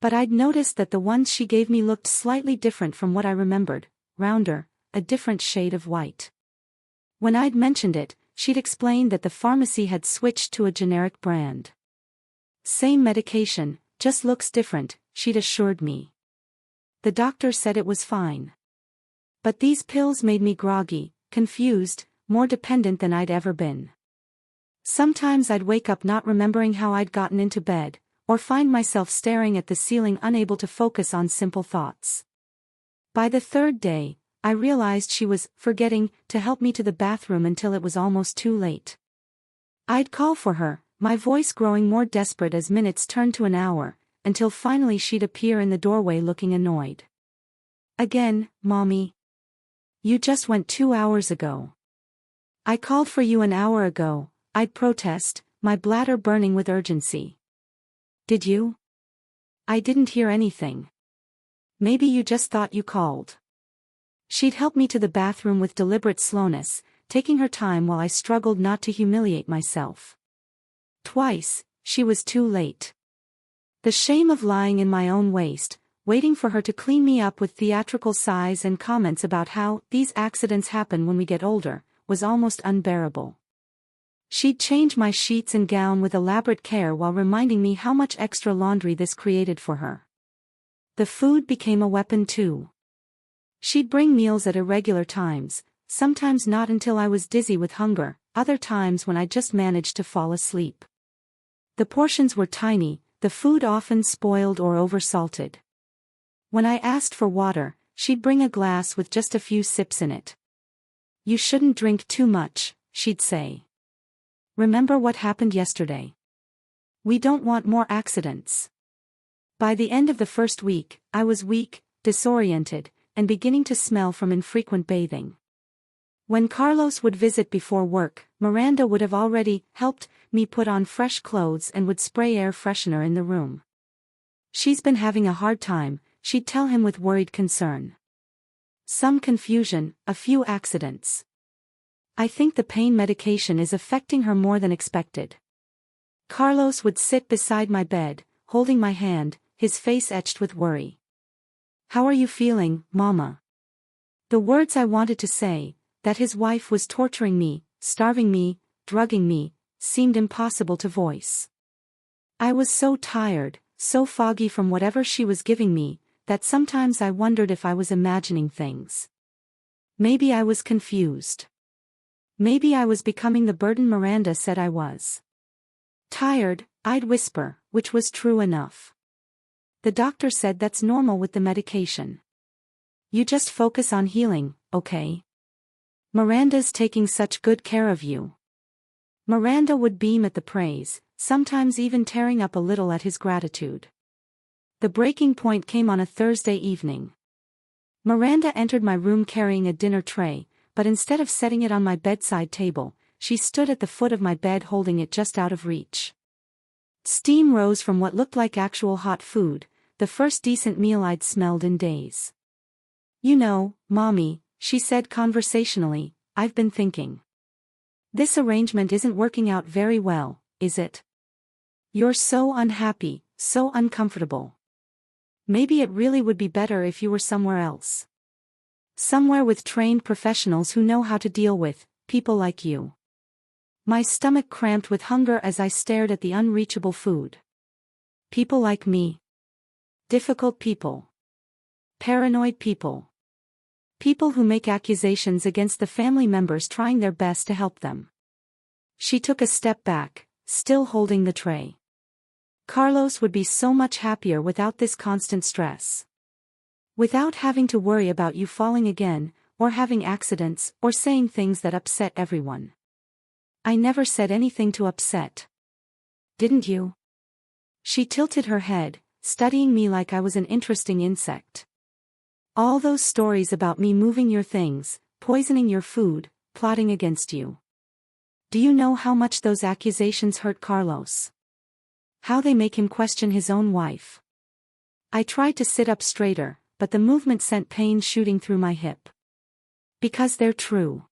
But I'd noticed that the ones she gave me looked slightly different from what I remembered: rounder, a different shade of white. When I'd mentioned it, she'd explained that the pharmacy had switched to a generic brand. "Same medication, just looks different," she'd assured me. The doctor said it was fine. But these pills made me groggy, confused, more dependent than I'd ever been. Sometimes I'd wake up not remembering how I'd gotten into bed, or find myself staring at the ceiling unable to focus on simple thoughts. By the third day, I realized she was forgetting to help me to the bathroom until it was almost too late. I'd call for her, my voice growing more desperate as minutes turned to an hour, until finally she'd appear in the doorway looking annoyed. "Again, Mommy. You just went 2 hours ago." "I called for you an hour ago," I'd protest, my bladder burning with urgency. "Did you? I didn't hear anything." "Maybe you just thought you called." She'd help me to the bathroom with deliberate slowness, taking her time while I struggled not to humiliate myself. Twice, she was too late. The shame of lying in my own waste, waiting for her to clean me up with theatrical sighs and comments about how "these accidents happen when we get older," was almost unbearable. She'd change my sheets and gown with elaborate care while reminding me how much extra laundry this created for her. The food became a weapon too. She'd bring meals at irregular times, sometimes not until I was dizzy with hunger, other times when I just managed to fall asleep. The portions were tiny, the food often spoiled or oversalted. When I asked for water, she'd bring a glass with just a few sips in it. "You shouldn't drink too much," she'd say. "Remember what happened yesterday. We don't want more accidents." By the end of the first week, I was weak, disoriented, and beginning to smell from infrequent bathing. When Carlos would visit before work, Miranda would have already helped me put on fresh clothes and would spray air freshener in the room. "She's been having a hard time," she'd tell him with worried concern. "Some confusion, a few accidents. I think the pain medication is affecting her more than expected." Carlos would sit beside my bed, holding my hand, his face etched with worry. "How are you feeling, Mama?" The words I wanted to say, that his wife was torturing me, starving me, drugging me, seemed impossible to voice. I was so tired, so foggy from whatever she was giving me, that sometimes I wondered if I was imagining things. Maybe I was confused. Maybe I was becoming the burden Miranda said I was. Tired, I'd whisper, which was true enough. The doctor said that's normal with the medication. You just focus on healing, okay? Miranda's taking such good care of you. Miranda would beam at the praise, sometimes even tearing up a little at his gratitude. The breaking point came on a Thursday evening. Miranda entered my room carrying a dinner tray, but instead of setting it on my bedside table, she stood at the foot of my bed holding it just out of reach. Steam rose from what looked like actual hot food, the first decent meal I'd smelled in days. You know, Mommy, she said conversationally, I've been thinking. This arrangement isn't working out very well, is it? You're so unhappy, so uncomfortable. Maybe it really would be better if you were somewhere else. Somewhere with trained professionals who know how to deal with people like you. My stomach cramped with hunger as I stared at the unreachable food. People like me. Difficult people. Paranoid people. People who make accusations against the family members trying their best to help them. She took a step back, still holding the tray. Carlos would be so much happier without this constant stress. Without having to worry about you falling again, or having accidents, or saying things that upset everyone. I never said anything to upset. Didn't you? She tilted her head, studying me like I was an interesting insect. All those stories about me moving your things, poisoning your food, plotting against you. Do you know how much those accusations hurt Carlos? How they make him question his own wife. I tried to sit up straighter, but the movement sent pain shooting through my hip. Because they're true.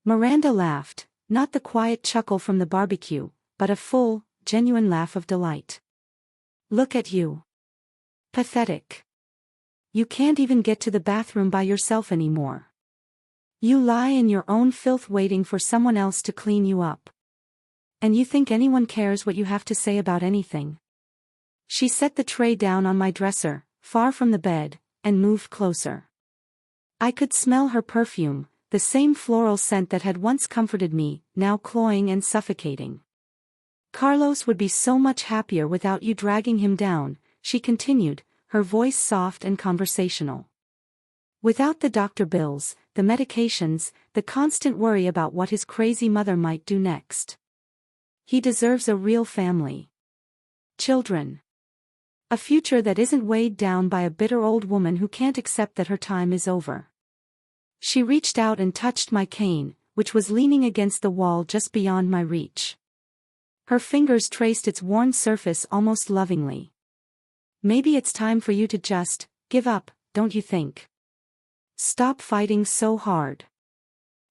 Miranda laughed, not the quiet chuckle from the barbecue, but a full, genuine laugh of delight. Look at you. Pathetic. You can't even get to the bathroom by yourself anymore. You lie in your own filth waiting for someone else to clean you up. And you think anyone cares what you have to say about anything? She set the tray down on my dresser, far from the bed, and moved closer. I could smell her perfume, the same floral scent that had once comforted me, now cloying and suffocating. Carlos would be so much happier without you dragging him down, she continued, her voice soft and conversational. Without the doctor bills, the medications, the constant worry about what his crazy mother might do next. He deserves a real family. Children. A future that isn't weighed down by a bitter old woman who can't accept that her time is over. She reached out and touched my cane, which was leaning against the wall just beyond my reach. Her fingers traced its worn surface almost lovingly. Maybe it's time for you to just give up, don't you think? Stop fighting so hard.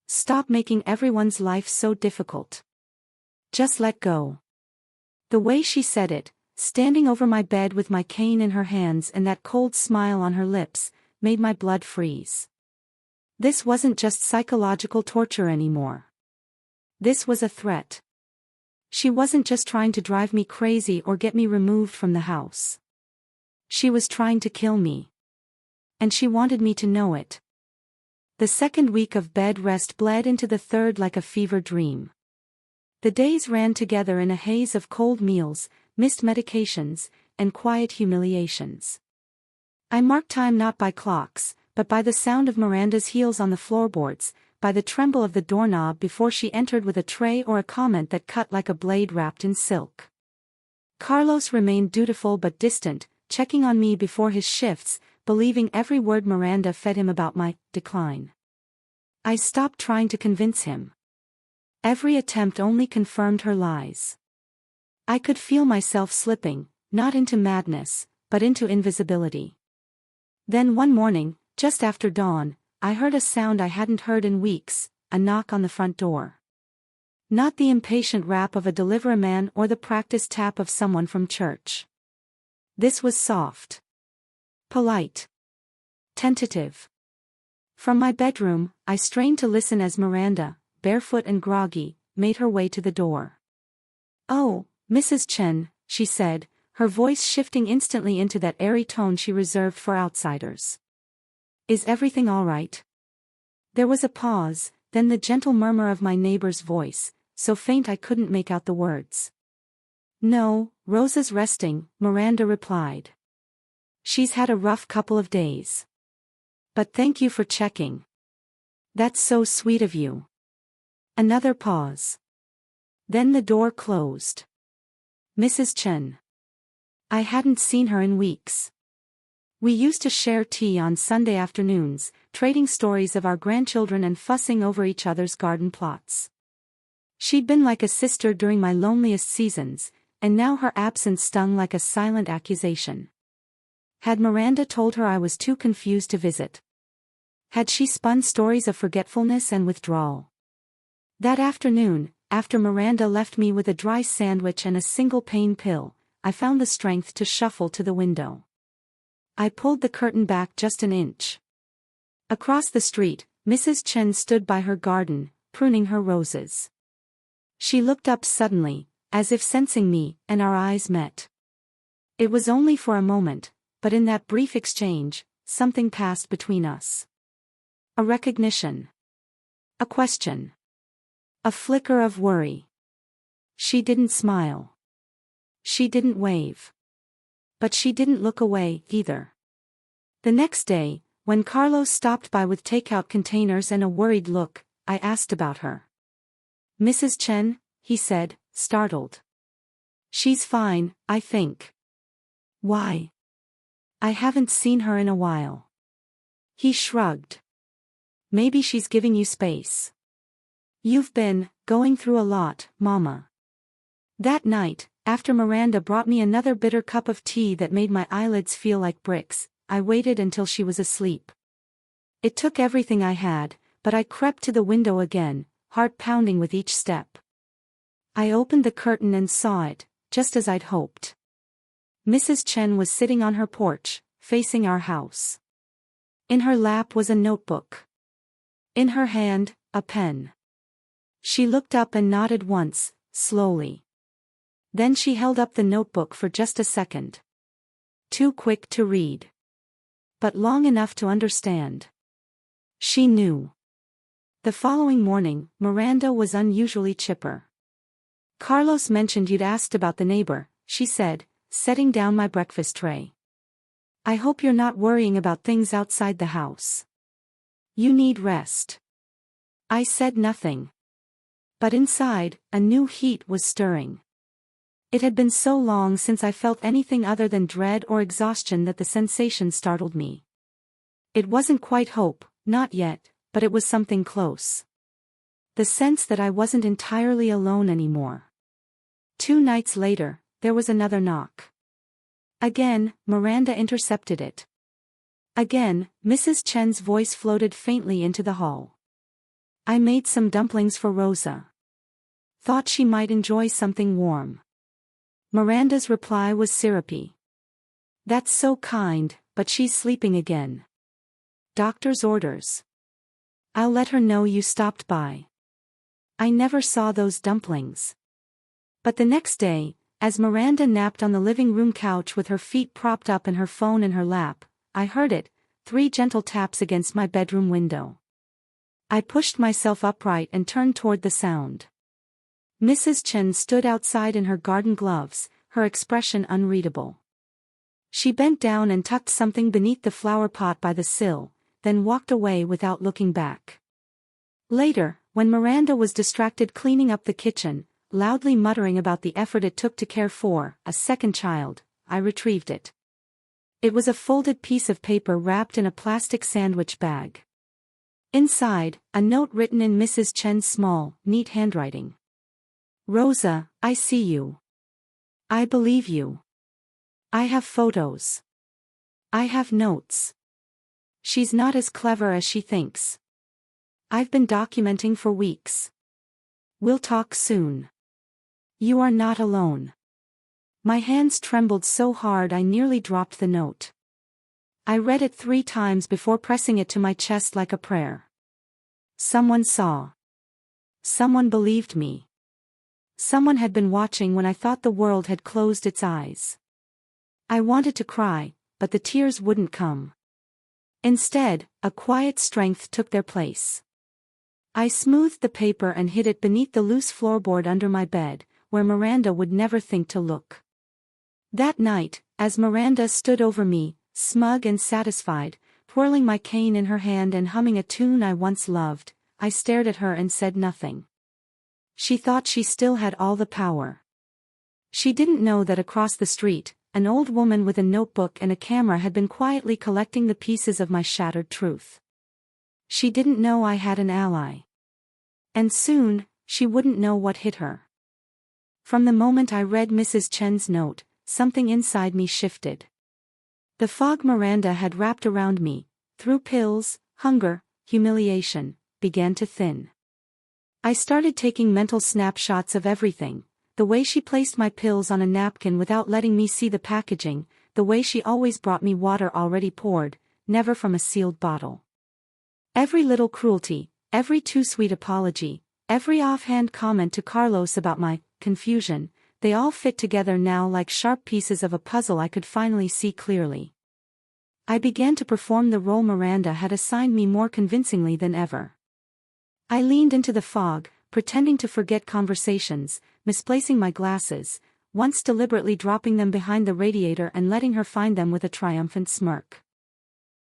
Stop making everyone's life so difficult. Just let go. The way she said it, standing over my bed with my cane in her hands and that cold smile on her lips, made my blood freeze. This wasn't just psychological torture anymore. This was a threat. She wasn't just trying to drive me crazy or get me removed from the house. She was trying to kill me. And she wanted me to know it. The second week of bed rest bled into the third like a fever dream. The days ran together in a haze of cold meals, missed medications, and quiet humiliations. I marked time not by clocks, but by the sound of Miranda's heels on the floorboards, by the tremble of the doorknob before she entered with a tray or a comment that cut like a blade wrapped in silk. Carlos remained dutiful but distant, checking on me before his shifts, believing every word Miranda fed him about my decline. I stopped trying to convince him. Every attempt only confirmed her lies. I could feel myself slipping, not into madness, but into invisibility. Then one morning, just after dawn, I heard a sound I hadn't heard in weeks, a knock on the front door. Not the impatient rap of a delivery-man or the practiced tap of someone from church. This was soft. Polite. Tentative. From my bedroom, I strained to listen as Miranda, barefoot and groggy, made her way to the door. "Oh, Mrs. Chen," she said, her voice shifting instantly into that airy tone she reserved for outsiders. "Is everything all right?" There was a pause, then the gentle murmur of my neighbor's voice, so faint I couldn't make out the words. "No, Rosa's resting," Miranda replied. "She's had a rough couple of days. But thank you for checking. That's so sweet of you." Another pause. Then the door closed. Mrs. Chen. I hadn't seen her in weeks. We used to share tea on Sunday afternoons, trading stories of our grandchildren and fussing over each other's garden plots. She'd been like a sister during my loneliest seasons, and now her absence stung like a silent accusation. Had Miranda told her I was too confused to visit? Had she spun stories of forgetfulness and withdrawal? That afternoon, after Miranda left me with a dry sandwich and a single pain pill, I found the strength to shuffle to the window. I pulled the curtain back just an inch. Across the street, Mrs. Chen stood by her garden, pruning her roses. She looked up suddenly, as if sensing me, and our eyes met. It was only for a moment, but in that brief exchange, something passed between us. A recognition. A question. A flicker of worry. She didn't smile. She didn't wave. But she didn't look away, either. The next day, when Carlos stopped by with takeout containers and a worried look, I asked about her. "Mrs. Chen," he said, startled. "She's fine, I think." "Why?" "I haven't seen her in a while." He shrugged. "Maybe she's giving you space. You've been going through a lot, Mama." That night, after Miranda brought me another bitter cup of tea that made my eyelids feel like bricks, I waited until she was asleep. It took everything I had, but I crept to the window again, heart pounding with each step. I opened the curtain and saw it, just as I'd hoped. Mrs. Chen was sitting on her porch, facing our house. In her lap was a notebook. In her hand, a pen. She looked up and nodded once, slowly. Then she held up the notebook for just a second. Too quick to read. But long enough to understand. She knew. The following morning, Miranda was unusually chipper. "Carlos mentioned you'd asked about the neighbor," she said, setting down my breakfast tray. "I hope you're not worrying about things outside the house. You need rest." I said nothing. But inside, a new heat was stirring. It had been so long since I felt anything other than dread or exhaustion that the sensation startled me. It wasn't quite hope, not yet, but it was something close. The sense that I wasn't entirely alone anymore. 2 nights later, there was another knock. Again, Miranda intercepted it. Again, Mrs. Chen's voice floated faintly into the hall. "I made some dumplings for Rosa. Thought she might enjoy something warm." Miranda's reply was syrupy. "That's so kind, but she's sleeping again. Doctor's orders. I'll let her know you stopped by." I never saw those dumplings. But the next day, as Miranda napped on the living room couch with her feet propped up and her phone in her lap, I heard it, 3 gentle taps against my bedroom window. I pushed myself upright and turned toward the sound. Mrs. Chen stood outside in her garden gloves, her expression unreadable. She bent down and tucked something beneath the flower pot by the sill, then walked away without looking back. Later, when Miranda was distracted cleaning up the kitchen, loudly muttering about the effort it took to care for a second child, I retrieved it. It was a folded piece of paper wrapped in a plastic sandwich bag. Inside, a note written in Mrs. Chen's small, neat handwriting. "Rosa, I see you. I believe you. I have photos. I have notes. She's not as clever as she thinks. I've been documenting for weeks. We'll talk soon. You are not alone." My hands trembled so hard I nearly dropped the note. I read it 3 times before pressing it to my chest like a prayer. Someone saw. Someone believed me. Someone had been watching when I thought the world had closed its eyes. I wanted to cry, but the tears wouldn't come. Instead, a quiet strength took their place. I smoothed the paper and hid it beneath the loose floorboard under my bed, where Miranda would never think to look. That night, as Miranda stood over me, smug and satisfied, twirling my cane in her hand and humming a tune I once loved, I stared at her and said nothing. She thought she still had all the power. She didn't know that across the street, an old woman with a notebook and a camera had been quietly collecting the pieces of my shattered truth. She didn't know I had an ally. And soon, she wouldn't know what hit her. From the moment I read Mrs. Chen's note, something inside me shifted. The fog Miranda had wrapped around me, through pills, hunger, humiliation, began to thin. I started taking mental snapshots of everything, the way she placed my pills on a napkin without letting me see the packaging, the way she always brought me water already poured, never from a sealed bottle. Every little cruelty, every too sweet apology, every offhand comment to Carlos about my confusion, they all fit together now like sharp pieces of a puzzle I could finally see clearly. I began to perform the role Miranda had assigned me more convincingly than ever. I leaned into the fog, pretending to forget conversations, misplacing my glasses, once deliberately dropping them behind the radiator and letting her find them with a triumphant smirk.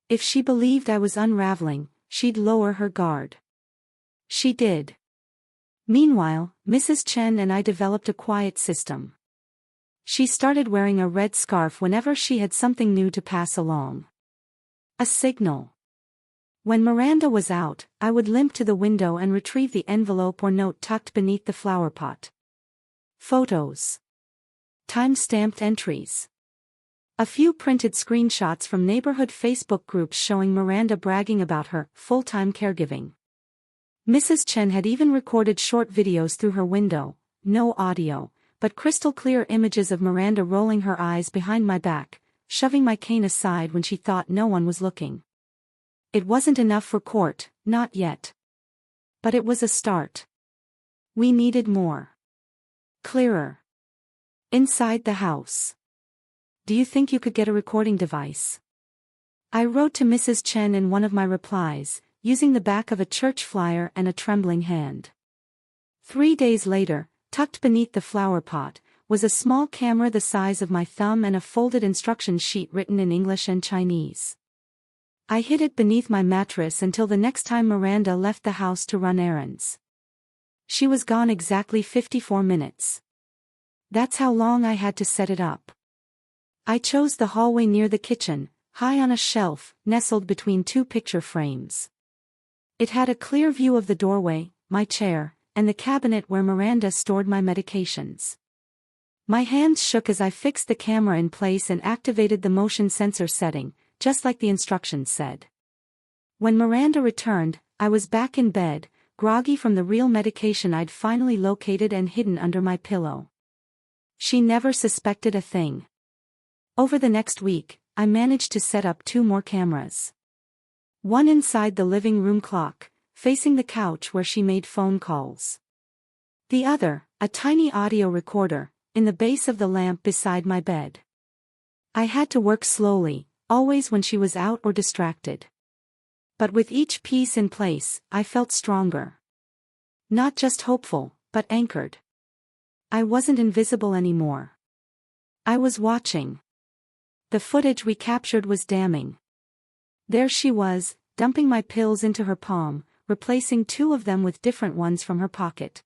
If she believed I was unraveling, she'd lower her guard. She did. Meanwhile, Mrs. Chen and I developed a quiet system. She started wearing a red scarf whenever she had something new to pass along. A signal. When Miranda was out, I would limp to the window and retrieve the envelope or note tucked beneath the flower pot. Photos. Time-stamped entries. A few printed screenshots from neighborhood Facebook groups showing Miranda bragging about her full-time caregiving. Mrs. Chen had even recorded short videos through her window, no audio, but crystal-clear images of Miranda rolling her eyes behind my back, shoving my cane aside when she thought no one was looking. It wasn't enough for court, not yet. But it was a start. We needed more. Clearer. Inside the house. Do you think you could get a recording device? I wrote to Mrs. Chen in one of my replies, using the back of a church flyer and a trembling hand. 3 days later, tucked beneath the flower pot, was a small camera the size of my thumb and a folded instruction sheet written in English and Chinese. I hid it beneath my mattress until the next time Miranda left the house to run errands. She was gone exactly 54 minutes. That's how long I had to set it up. I chose the hallway near the kitchen, high on a shelf, nestled between two picture frames. It had a clear view of the doorway, my chair, and the cabinet where Miranda stored my medications. My hands shook as I fixed the camera in place and activated the motion sensor setting, just like the instructions said. When Miranda returned, I was back in bed, groggy from the real medication I'd finally located and hidden under my pillow. She never suspected a thing. Over the next week, I managed to set up 2 more cameras. One inside the living room clock, facing the couch where she made phone calls. The other, a tiny audio recorder, in the base of the lamp beside my bed. I had to work slowly, always when she was out or distracted. But with each piece in place, I felt stronger. Not just hopeful, but anchored. I wasn't invisible anymore. I was watching. The footage we captured was damning. There she was, dumping my pills into her palm, replacing 2 of them with different ones from her pocket.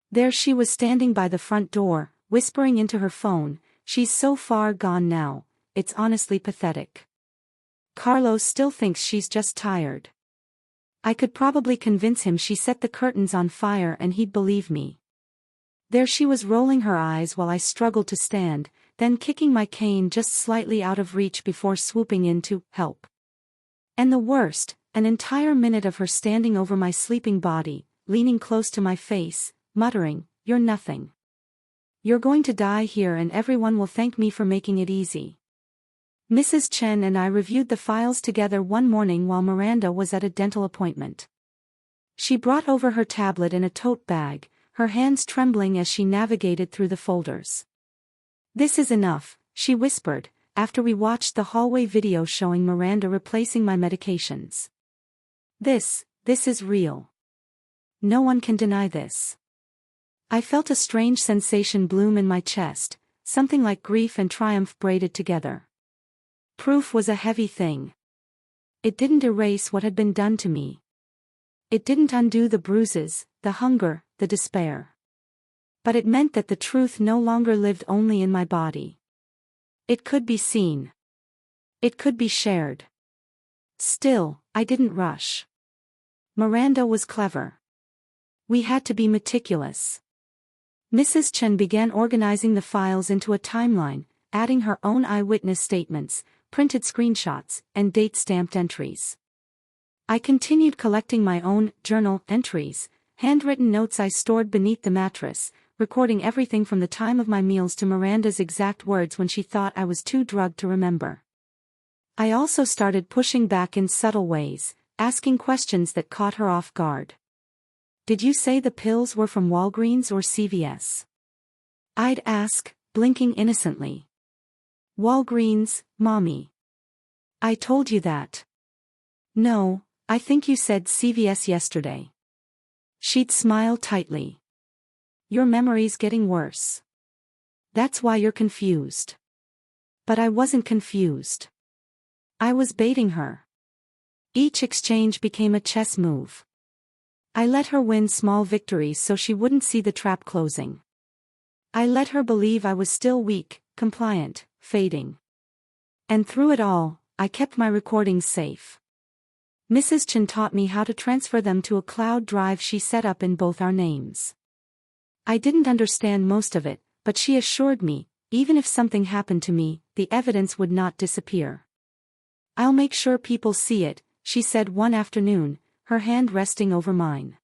There she was standing by the front door, whispering into her phone, "She's so far gone now, it's honestly pathetic. Carlos still thinks she's just tired." I could probably convince him she set the curtains on fire and he'd believe me. There she was rolling her eyes while I struggled to stand, then kicking my cane just slightly out of reach before swooping in to help. And the worst, an entire minute of her standing over my sleeping body, leaning close to my face, muttering, "You're nothing. You're going to die here and everyone will thank me for making it easy." Mrs. Chen and I reviewed the files together one morning while Miranda was at a dental appointment. She brought over her tablet in a tote bag, her hands trembling as she navigated through the folders. "This is enough," she whispered, after we watched the hallway video showing Miranda replacing my medications. This is real. No one can deny this. I felt a strange sensation bloom in my chest, something like grief and triumph braided together. Proof was a heavy thing. It didn't erase what had been done to me. It didn't undo the bruises, the hunger, the despair. But it meant that the truth no longer lived only in my body. It could be seen. It could be shared. Still, I didn't rush. Miranda was clever. We had to be meticulous. Mrs. Chen began organizing the files into a timeline, adding her own eyewitness statements, printed screenshots, and date-stamped entries. I continued collecting my own journal entries, handwritten notes I stored beneath the mattress, recording everything from the time of my meals to Miranda's exact words when she thought I was too drugged to remember. I also started pushing back in subtle ways, asking questions that caught her off guard. Did you say the pills were from Walgreens or CVS? I'd ask, blinking innocently. Walgreens, Mommy. I told you that. No, I think you said CVS yesterday. She'd smile tightly. Your memory's getting worse. That's why you're confused. But I wasn't confused. I was baiting her. Each exchange became a chess move. I let her win small victories so she wouldn't see the trap closing. I let her believe I was still weak, compliant, fading. And through it all, I kept my recordings safe. Mrs. Chen taught me how to transfer them to a cloud drive she set up in both our names. I didn't understand most of it, but she assured me, even if something happened to me, the evidence would not disappear. I'll make sure people see it, she said one afternoon, her hand resting over mine.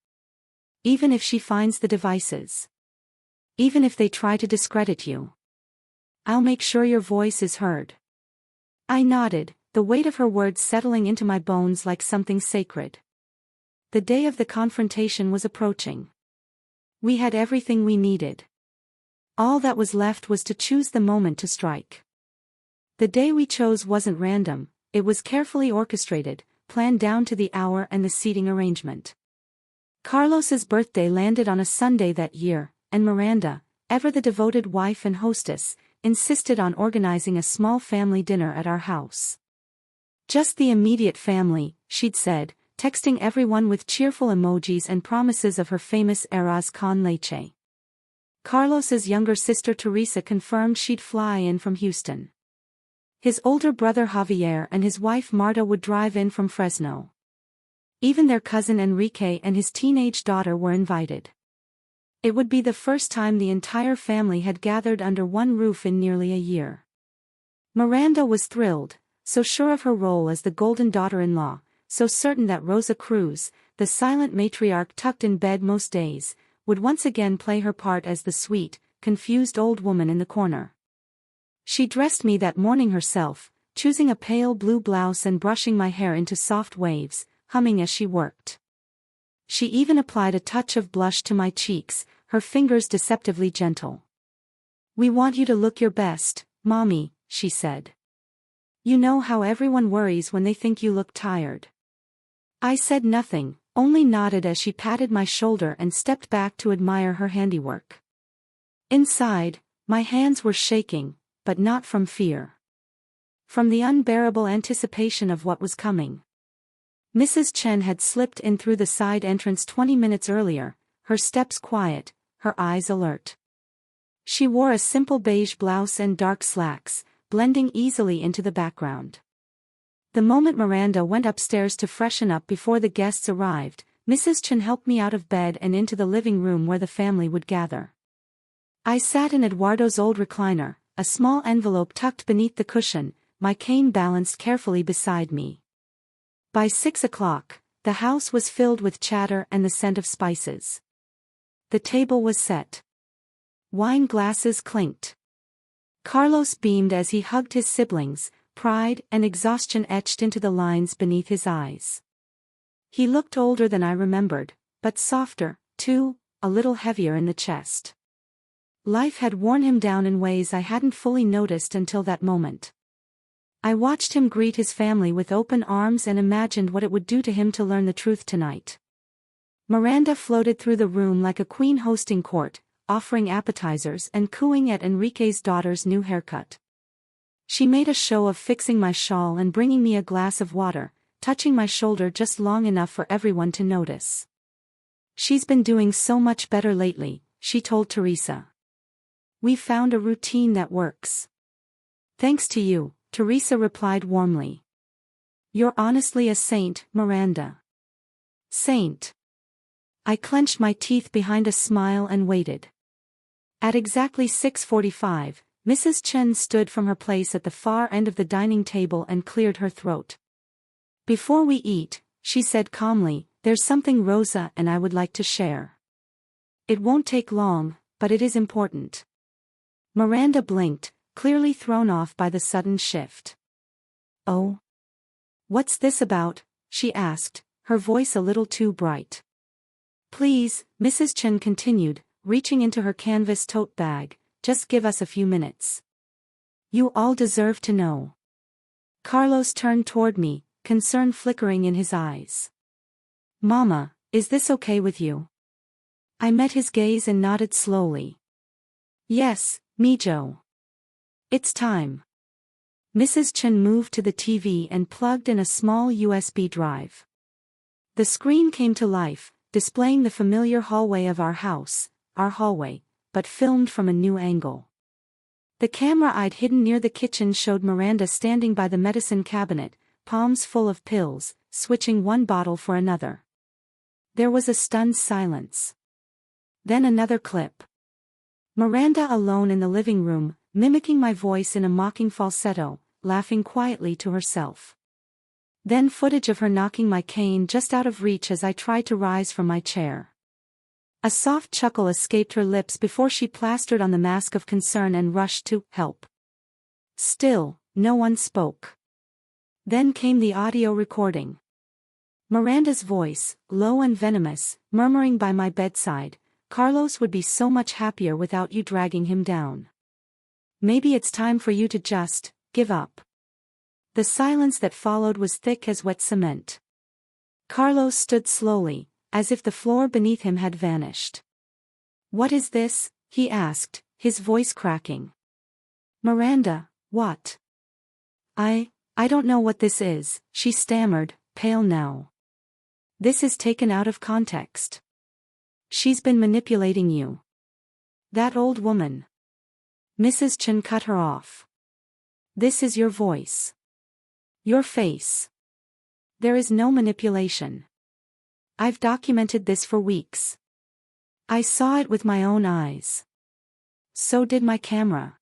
Even if she finds the devices. Even if they try to discredit you. I'll make sure your voice is heard. I nodded, the weight of her words settling into my bones like something sacred. The day of the confrontation was approaching. We had everything we needed. All that was left was to choose the moment to strike. The day we chose wasn't random, it was carefully orchestrated, planned down to the hour and the seating arrangement. Carlos's birthday landed on a Sunday that year, and Miranda, ever the devoted wife and hostess, insisted on organizing a small family dinner at our house. Just the immediate family, she'd said, texting everyone with cheerful emojis and promises of her famous arroz con leche. Carlos's younger sister Teresa confirmed she'd fly in from Houston. His older brother Javier and his wife Marta would drive in from Fresno. Even their cousin Enrique and his teenage daughter were invited. It would be the first time the entire family had gathered under one roof in nearly a year. Miranda was thrilled, so sure of her role as the golden daughter-in-law, so certain that Rosa Cruz, the silent matriarch tucked in bed most days, would once again play her part as the sweet, confused old woman in the corner. She dressed me that morning herself, choosing a pale blue blouse and brushing my hair into soft waves, humming as she worked. She even applied a touch of blush to my cheeks, her fingers deceptively gentle. "We want you to look your best, Mommy," she said. "You know how everyone worries when they think you look tired." I said nothing, only nodded as she patted my shoulder and stepped back to admire her handiwork. Inside, my hands were shaking, but not from fear. From the unbearable anticipation of what was coming. Mrs. Chen had slipped in through the side entrance 20 minutes earlier, her steps quiet, her eyes alert. She wore a simple beige blouse and dark slacks, blending easily into the background. The moment Miranda went upstairs to freshen up before the guests arrived, Mrs. Chen helped me out of bed and into the living room where the family would gather. I sat in Eduardo's old recliner, a small envelope tucked beneath the cushion, my cane balanced carefully beside me. By 6 o'clock, the house was filled with chatter and the scent of spices. The table was set. Wine glasses clinked. Carlos beamed as he hugged his siblings, pride and exhaustion etched into the lines beneath his eyes. He looked older than I remembered, but softer, too, a little heavier in the chest. Life had worn him down in ways I hadn't fully noticed until that moment. I watched him greet his family with open arms and imagined what it would do to him to learn the truth tonight. Miranda floated through the room like a queen hosting court, offering appetizers and cooing at Enrique's daughter's new haircut. She made a show of fixing my shawl and bringing me a glass of water, touching my shoulder just long enough for everyone to notice. "She's been doing so much better lately," she told Teresa. "We found a routine that works." "Thanks to you," Teresa replied warmly. "You're honestly a saint, Miranda." "Saint?" I clenched my teeth behind a smile and waited. At exactly 6:45, Mrs. Chen stood from her place at the far end of the dining table and cleared her throat. "Before we eat," she said calmly, "there's something Rosa and I would like to share. It won't take long, but it is important." Miranda blinked, clearly thrown off by the sudden shift. "Oh? What's this about?" she asked, her voice a little too bright. "Please," Mrs. Chen continued, reaching into her canvas tote bag, "just give us a few minutes. You all deserve to know." Carlos turned toward me, concern flickering in his eyes. "Mama, is this okay with you?" I met his gaze and nodded slowly. "Yes, Mijo. It's time." Mrs. Chen moved to the TV and plugged in a small USB drive. The screen came to life, displaying the familiar hallway of our house, but filmed from a new angle. The camera I'd hidden near the kitchen showed Miranda standing by the medicine cabinet, palms full of pills, switching one bottle for another. There was a stunned silence. Then another clip. Miranda alone in the living room, mimicking my voice in a mocking falsetto, laughing quietly to herself. Then footage of her knocking my cane just out of reach as I tried to rise from my chair. A soft chuckle escaped her lips before she plastered on the mask of concern and rushed to help. Still, no one spoke. Then came the audio recording. Miranda's voice, low and venomous, murmuring by my bedside, "Carlos would be so much happier without you dragging him down. Maybe it's time for you to just give up." The silence that followed was thick as wet cement. Carlos stood slowly, as if the floor beneath him had vanished. "What is this?" he asked, his voice cracking. "Miranda, what?" I don't know what this is," she stammered, pale now. "This is taken out of context. She's been manipulating you. That old woman." Mrs. Chen cut her off. "This is your voice. Your face. There is no manipulation. I've documented this for weeks. I saw it with my own eyes. So did my camera."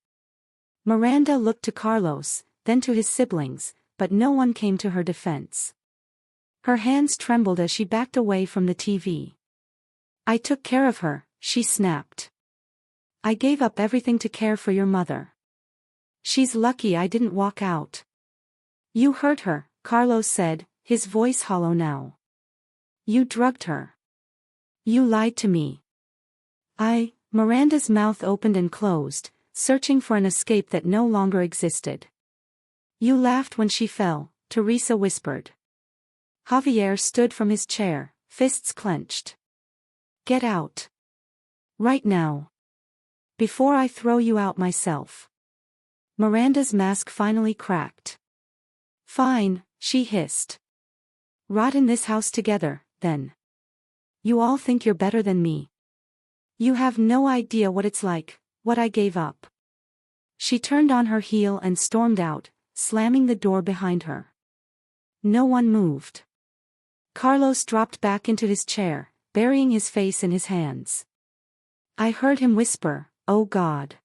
Miranda looked to Carlos, then to his siblings, but no one came to her defense. Her hands trembled as she backed away from the TV. "I took care of her," she snapped. "I gave up everything to care for your mother. She's lucky I didn't walk out." "You hurt her," Carlos said, his voice hollow now. "You drugged her. You lied to me." Miranda's mouth opened and closed, searching for an escape that no longer existed. "You laughed when she fell," Teresa whispered. Javier stood from his chair, fists clenched. "Get out. Right now. Before I throw you out myself." Miranda's mask finally cracked. "Fine," she hissed. "Rot in this house together, then. You all think you're better than me. You have no idea what it's like, what I gave up." She turned on her heel and stormed out, slamming the door behind her. No one moved. Carlos dropped back into his chair, burying his face in his hands. I heard him whisper, "Oh God.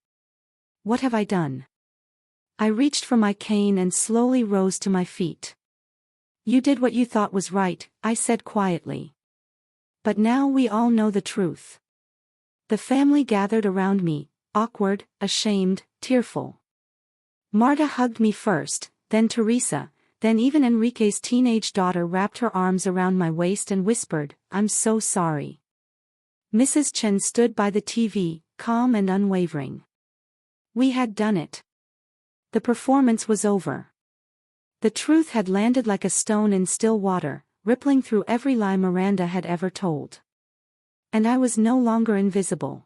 What have I done?" I reached for my cane and slowly rose to my feet. "You did what you thought was right," I said quietly. "But now we all know the truth." The family gathered around me, awkward, ashamed, tearful. Marta hugged me first, then Teresa, then even Enrique's teenage daughter wrapped her arms around my waist and whispered, "I'm so sorry." Mrs. Chen stood by the TV, calm and unwavering. We had done it. The performance was over. The truth had landed like a stone in still water, rippling through every lie Miranda had ever told. And I was no longer invisible.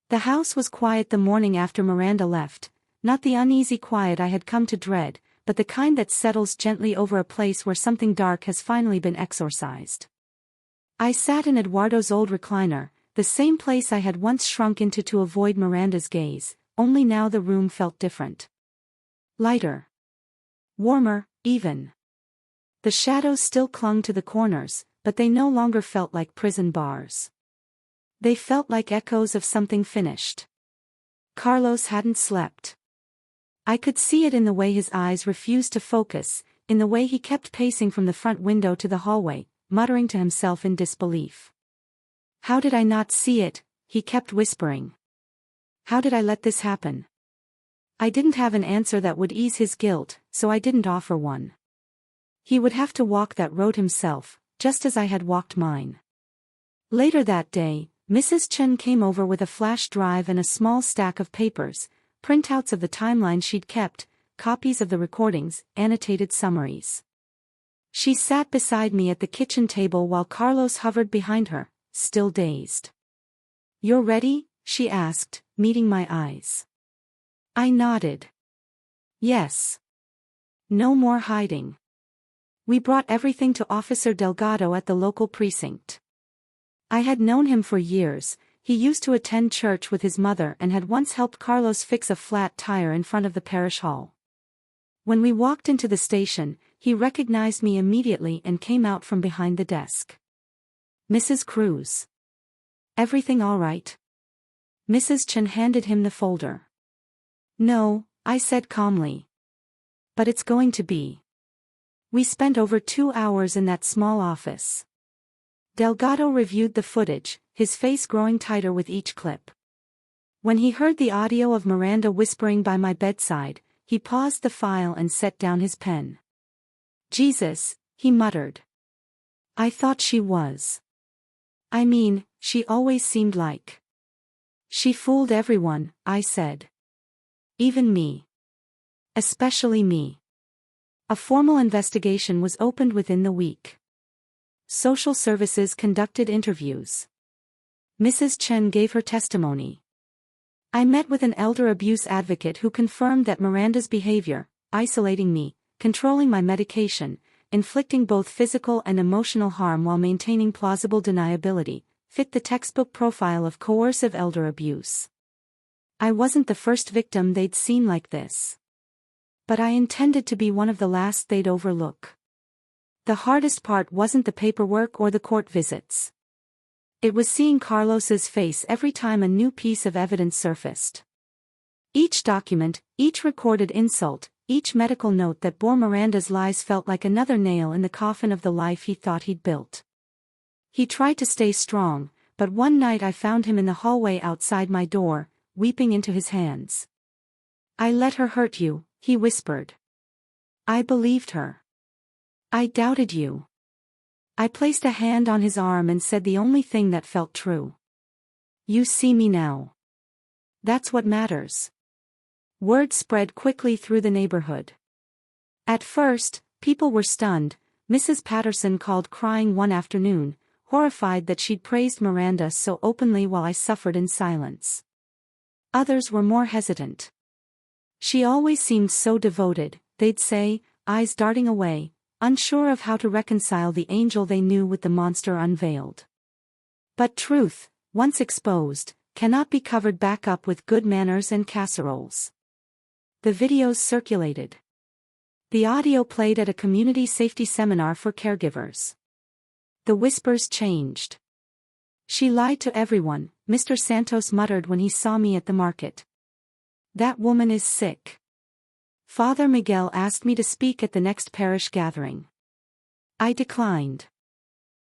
The house was quiet the morning after Miranda left, not the uneasy quiet I had come to dread, but the kind that settles gently over a place where something dark has finally been exorcised. I sat in Eduardo's old recliner, the same place I had once shrunk into to avoid Miranda's gaze, only now the room felt different. Lighter. Warmer, even. The shadows still clung to the corners, but they no longer felt like prison bars. They felt like echoes of something finished. Carlos hadn't slept. I could see it in the way his eyes refused to focus, in the way he kept pacing from the front window to the hallway, muttering to himself in disbelief. How did I not see it? He kept whispering. How did I let this happen? I didn't have an answer that would ease his guilt, so I didn't offer one. He would have to walk that road himself, just as I had walked mine. Later that day, Mrs. Chen came over with a flash drive and a small stack of papers, printouts of the timeline she'd kept, copies of the recordings, annotated summaries. She sat beside me at the kitchen table while Carlos hovered behind her, still dazed. "You're ready?" she asked, meeting my eyes. I nodded. Yes. No more hiding. We brought everything to Officer Delgado at the local precinct. I had known him for years. He used to attend church with his mother and had once helped Carlos fix a flat tire in front of the parish hall. When we walked into the station, he recognized me immediately and came out from behind the desk. "Mrs. Cruz. Everything all right?" Mrs. Chen handed him the folder. "No," I said calmly. "But it's going to be." We spent over 2 hours in that small office. Delgado reviewed the footage, his face growing tighter with each clip. When he heard the audio of Miranda whispering by my bedside, he paused the file and set down his pen. "Jesus," he muttered. "I thought she was. I mean, she always seemed like." "She fooled everyone," I said. "Even me. Especially me." A formal investigation was opened within the week. Social services conducted interviews. Mrs. Chen gave her testimony. I met with an elder abuse advocate who confirmed that Miranda's behavior, isolating me, controlling my medication, inflicting both physical and emotional harm while maintaining plausible deniability, fit the textbook profile of coercive elder abuse. I wasn't the first victim they'd seen like this. But I intended to be one of the last they'd overlook. The hardest part wasn't the paperwork or the court visits. It was seeing Carlos's face every time a new piece of evidence surfaced. Each document, each recorded insult, each medical note that bore Miranda's lies felt like another nail in the coffin of the life he thought he'd built. He tried to stay strong, but one night I found him in the hallway outside my door, weeping into his hands. "I let her hurt you," he whispered. "I believed her. I doubted you." I placed a hand on his arm and said the only thing that felt true. "You see me now. That's what matters." Word spread quickly through the neighborhood. At first, people were stunned. Mrs. Patterson called crying one afternoon, horrified that she'd praised Miranda so openly while I suffered in silence. Others were more hesitant. "She always seemed so devoted," they'd say, eyes darting away, unsure of how to reconcile the angel they knew with the monster unveiled. But truth, once exposed, cannot be covered back up with good manners and casseroles. The videos circulated. The audio played at a community safety seminar for caregivers. The whispers changed. "She lied to everyone," Mr. Santos muttered when he saw me at the market. "That woman is sick." Father Miguel asked me to speak at the next parish gathering. I declined.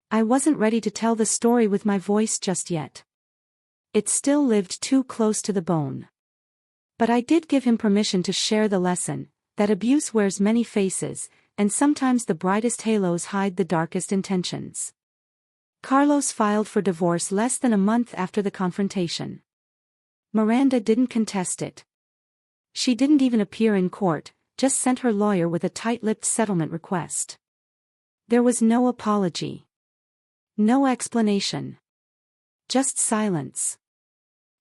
I wasn't ready to tell the story with my voice just yet. It still lived too close to the bone. But I did give him permission to share the lesson, that abuse wears many faces, and sometimes the brightest halos hide the darkest intentions. Carlos filed for divorce less than a month after the confrontation. Miranda didn't contest it. She didn't even appear in court, just sent her lawyer with a tight-lipped settlement request. There was no apology. No explanation. Just silence.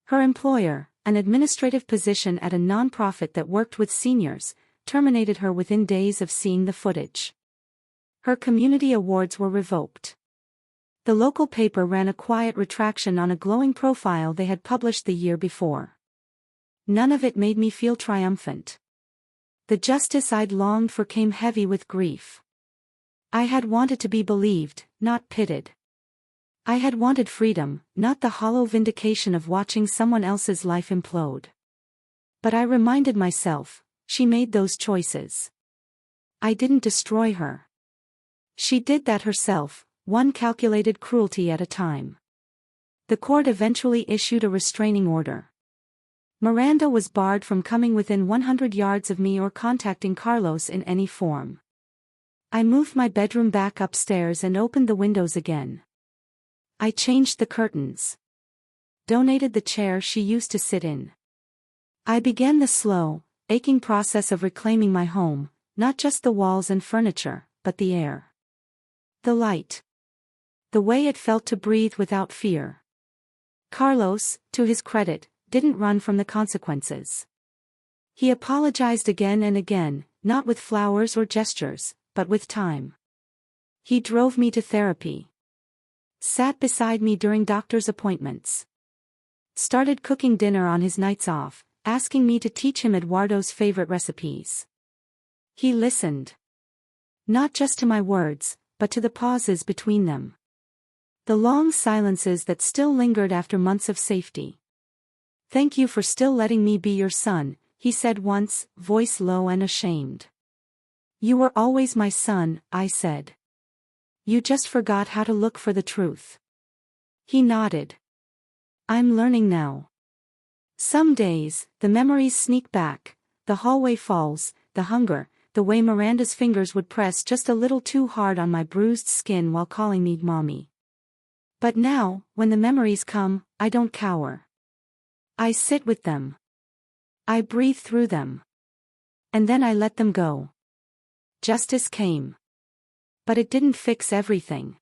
Her employer, an administrative position at a nonprofit that worked with seniors, terminated her within days of seeing the footage. Her community awards were revoked. The local paper ran a quiet retraction on a glowing profile they had published the year before. None of it made me feel triumphant. The justice I'd longed for came heavy with grief. I had wanted to be believed, not pitted. I had wanted freedom, not the hollow vindication of watching someone else's life implode. But I reminded myself, she made those choices. I didn't destroy her. She did that herself, one calculated cruelty at a time. The court eventually issued a restraining order. Miranda was barred from coming within 100 yards of me or contacting Carlos in any form. I moved my bedroom back upstairs and opened the windows again. I changed the curtains. Donated the chair she used to sit in. I began the slow, aching process of reclaiming my home, not just the walls and furniture, but the air. The light. The way it felt to breathe without fear. Carlos, to his credit, didn't run from the consequences. He apologized again and again, not with flowers or gestures, but with time. He drove me to therapy. Sat beside me during doctor's appointments. Started cooking dinner on his nights off, asking me to teach him Eduardo's favorite recipes. He listened. Not just to my words, but to the pauses between them. The long silences that still lingered after months of safety. "Thank you for still letting me be your son," he said once, voice low and ashamed. "You were always my son," I said. "You just forgot how to look for the truth." He nodded. "I'm learning now." Some days, the memories sneak back, the hallway falls, the hunger, the way Miranda's fingers would press just a little too hard on my bruised skin while calling me mommy. But now, when the memories come, I don't cower. I sit with them. I breathe through them. And then I let them go. Justice came. But it didn't fix everything.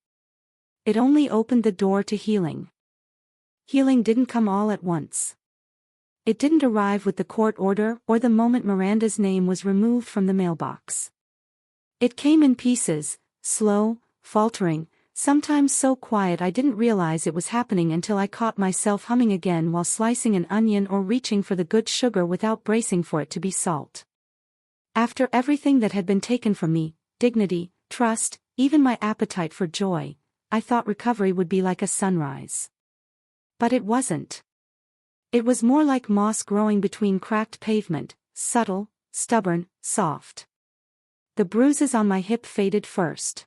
It only opened the door to healing. Healing didn't come all at once. It didn't arrive with the court order or the moment Miranda's name was removed from the mailbox. It came in pieces, slow, faltering, sometimes so quiet I didn't realize it was happening until I caught myself humming again while slicing an onion or reaching for the good sugar without bracing for it to be salt. After everything that had been taken from me, dignity, trust, even my appetite for joy, I thought recovery would be like a sunrise. But it wasn't. It was more like moss growing between cracked pavement, subtle, stubborn, soft. The bruises on my hip faded first.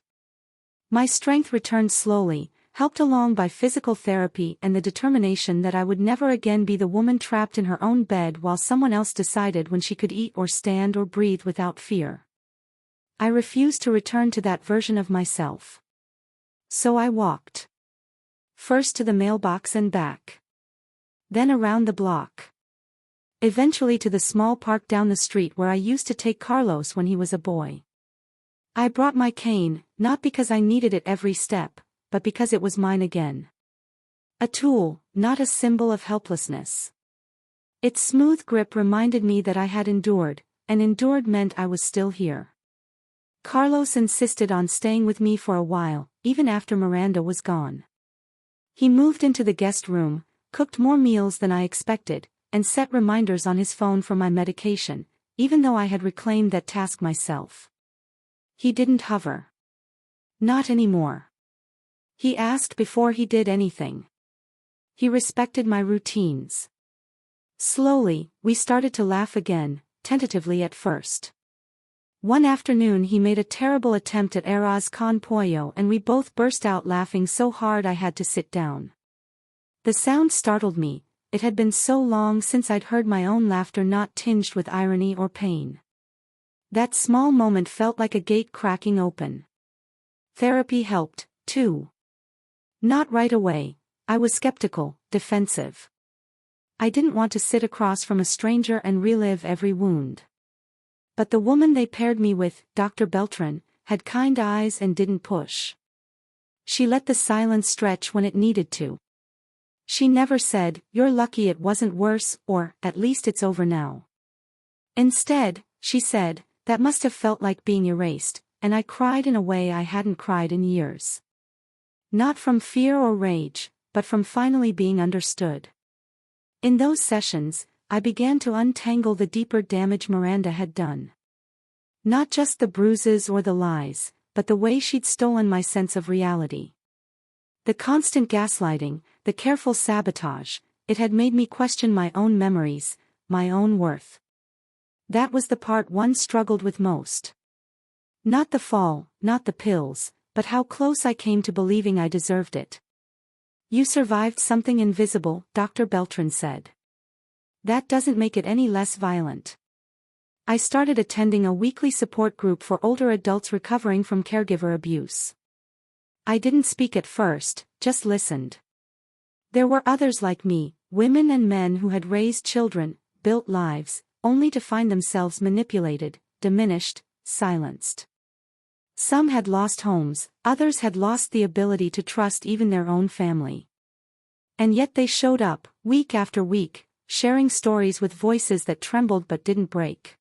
My strength returned slowly, helped along by physical therapy and the determination that I would never again be the woman trapped in her own bed while someone else decided when she could eat or stand or breathe without fear. I refused to return to that version of myself. So I walked. First to the mailbox and back. Then around the block. Eventually to the small park down the street where I used to take Carlos when he was a boy. I brought my cane, not because I needed it every step, but because it was mine again. A tool, not a symbol of helplessness. Its smooth grip reminded me that I had endured, and endured meant I was still here. Carlos insisted on staying with me for a while, even after Miranda was gone. He moved into the guest room, cooked more meals than I expected, and set reminders on his phone for my medication, even though I had reclaimed that task myself. He didn't hover. Not anymore. He asked before he did anything. He respected my routines. Slowly, we started to laugh again, tentatively at first. One afternoon he made a terrible attempt at arroz con pollo and we both burst out laughing so hard I had to sit down. The sound startled me, it had been so long since I'd heard my own laughter not tinged with irony or pain. That small moment felt like a gate cracking open. Therapy helped, too. Not right away, I was skeptical, defensive. I didn't want to sit across from a stranger and relive every wound. But the woman they paired me with, Dr. Beltran, had kind eyes and didn't push. She let the silence stretch when it needed to. She never said, "You're lucky it wasn't worse," or, "At least it's over now." Instead, she said, "That must have felt like being erased," and I cried in a way I hadn't cried in years. Not from fear or rage, but from finally being understood. In those sessions, I began to untangle the deeper damage Miranda had done. Not just the bruises or the lies, but the way she'd stolen my sense of reality. The constant gaslighting, the careful sabotage, it had made me question my own memories, my own worth. That was the part one struggled with most. Not the fall, not the pills, but how close I came to believing I deserved it. "You survived something invisible," Dr. Beltran said. "That doesn't make it any less violent." I started attending a weekly support group for older adults recovering from caregiver abuse. I didn't speak at first, just listened. There were others like me, women and men who had raised children, built lives, only to find themselves manipulated, diminished, silenced. Some had lost homes, others had lost the ability to trust even their own family. And yet they showed up, week after week, sharing stories with voices that trembled but didn't break.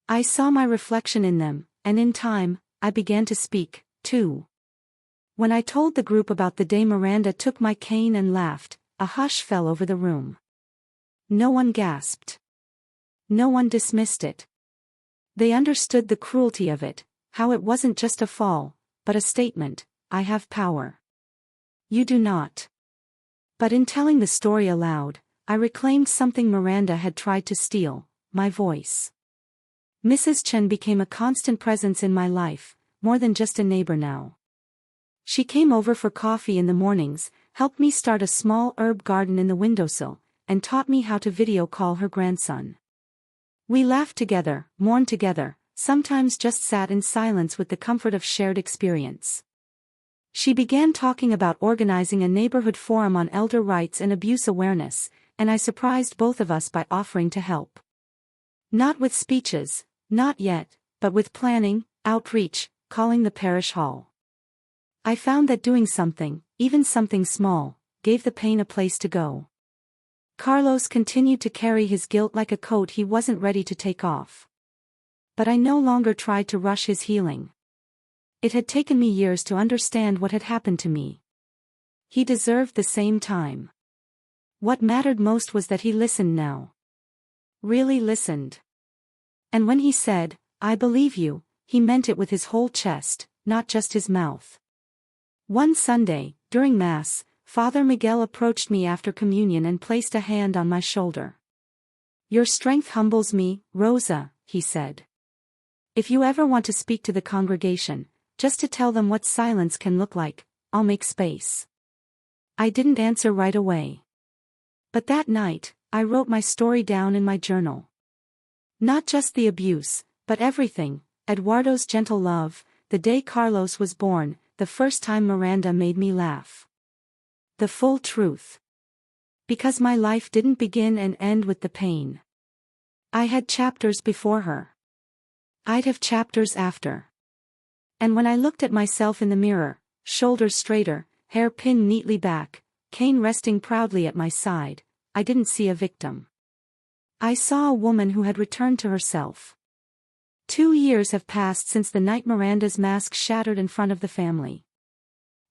I saw my reflection in them, and in time, I began to speak, too. When I told the group about the day Miranda took my cane and laughed, a hush fell over the room. No one gasped. No one dismissed it. They understood the cruelty of it, how it wasn't just a fall, but a statement: "I have power. You do not." But in telling the story aloud, I reclaimed something Miranda had tried to steal: my voice. Mrs. Chen became a constant presence in my life, more than just a neighbor now. She came over for coffee in the mornings, helped me start a small herb garden in the windowsill, and taught me how to video call her grandson. We laughed together, mourned together, sometimes just sat in silence with the comfort of shared experience. She began talking about organizing a neighborhood forum on elder rights and abuse awareness, and I surprised both of us by offering to help. Not with speeches, not yet, but with planning, outreach, calling the parish hall. I found that doing something, even something small, gave the pain a place to go. Carlos continued to carry his guilt like a coat he wasn't ready to take off. But I no longer tried to rush his healing. It had taken me years to understand what had happened to me. He deserved the same time. What mattered most was that he listened now. Really listened. And when he said, "I believe you," he meant it with his whole chest, not just his mouth. One Sunday, during Mass, Father Miguel approached me after communion and placed a hand on my shoulder. "Your strength humbles me, Rosa," he said. "If you ever want to speak to the congregation, just to tell them what silence can look like, I'll make space." I didn't answer right away. But that night, I wrote my story down in my journal. Not just the abuse, but everything: Eduardo's gentle love, the day Carlos was born, the first time Miranda made me laugh. The full truth. Because my life didn't begin and end with the pain. I had chapters before her. I'd have chapters after. And when I looked at myself in the mirror, shoulders straighter, hair pinned neatly back, cane resting proudly at my side, I didn't see a victim. I saw a woman who had returned to herself. 2 years have passed since the night Miranda's mask shattered in front of the family.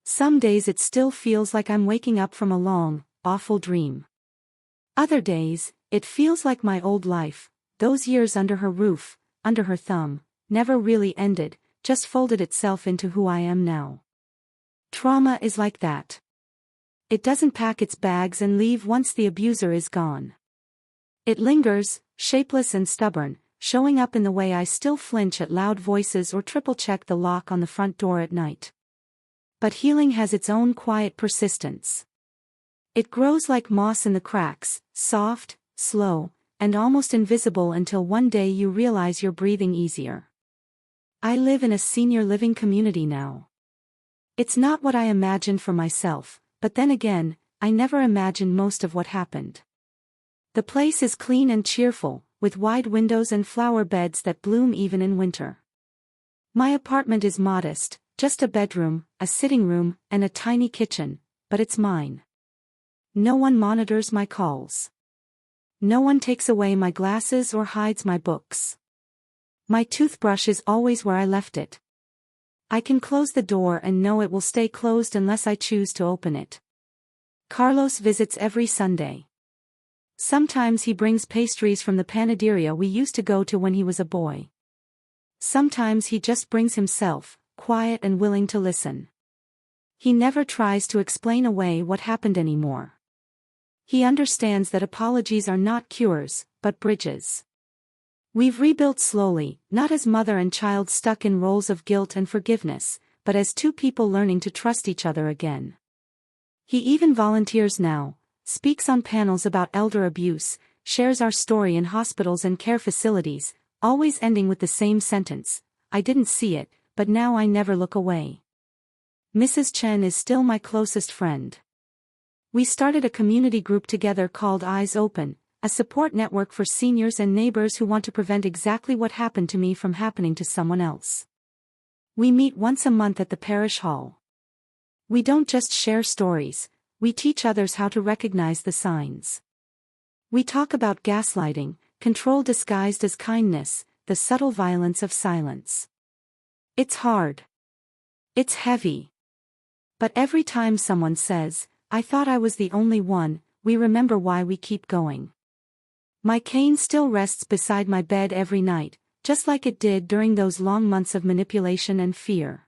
Some days it still feels like I'm waking up from a long, awful dream. Other days, it feels like my old life, those years under her roof, under her thumb, never really ended, just folded itself into who I am now. Trauma is like that. It doesn't pack its bags and leave once the abuser is gone. It lingers, shapeless and stubborn, showing up in the way I still flinch at loud voices or triple-check the lock on the front door at night. But healing has its own quiet persistence. It grows like moss in the cracks, soft, slow, and almost invisible until one day you realize you're breathing easier. I live in a senior living community now. It's not what I imagined for myself, but then again, I never imagined most of what happened. The place is clean and cheerful, with wide windows and flower beds that bloom even in winter. My apartment is modest, just a bedroom, a sitting room, and a tiny kitchen, but it's mine. No one monitors my calls. No one takes away my glasses or hides my books. My toothbrush is always where I left it. I can close the door and know it will stay closed unless I choose to open it. Carlos visits every Sunday. Sometimes he brings pastries from the panaderia we used to go to when he was a boy. Sometimes he just brings himself, quiet and willing to listen. He never tries to explain away what happened anymore. He understands that apologies are not cures, but bridges. We've rebuilt slowly, not as mother and child stuck in roles of guilt and forgiveness, but as two people learning to trust each other again. He even volunteers now, speaks on panels about elder abuse, shares our story in hospitals and care facilities, always ending with the same sentence, "I didn't see it, but now I never look away." Mrs. Chen is still my closest friend. We started a community group together called Eyes Open, a support network for seniors and neighbors who want to prevent exactly what happened to me from happening to someone else. We meet once a month at the parish hall. We don't just share stories, we teach others how to recognize the signs. We talk about gaslighting, control disguised as kindness, the subtle violence of silence. It's hard. It's heavy. But every time someone says, "I thought I was the only one," we remember why we keep going. My cane still rests beside my bed every night, just like it did during those long months of manipulation and fear.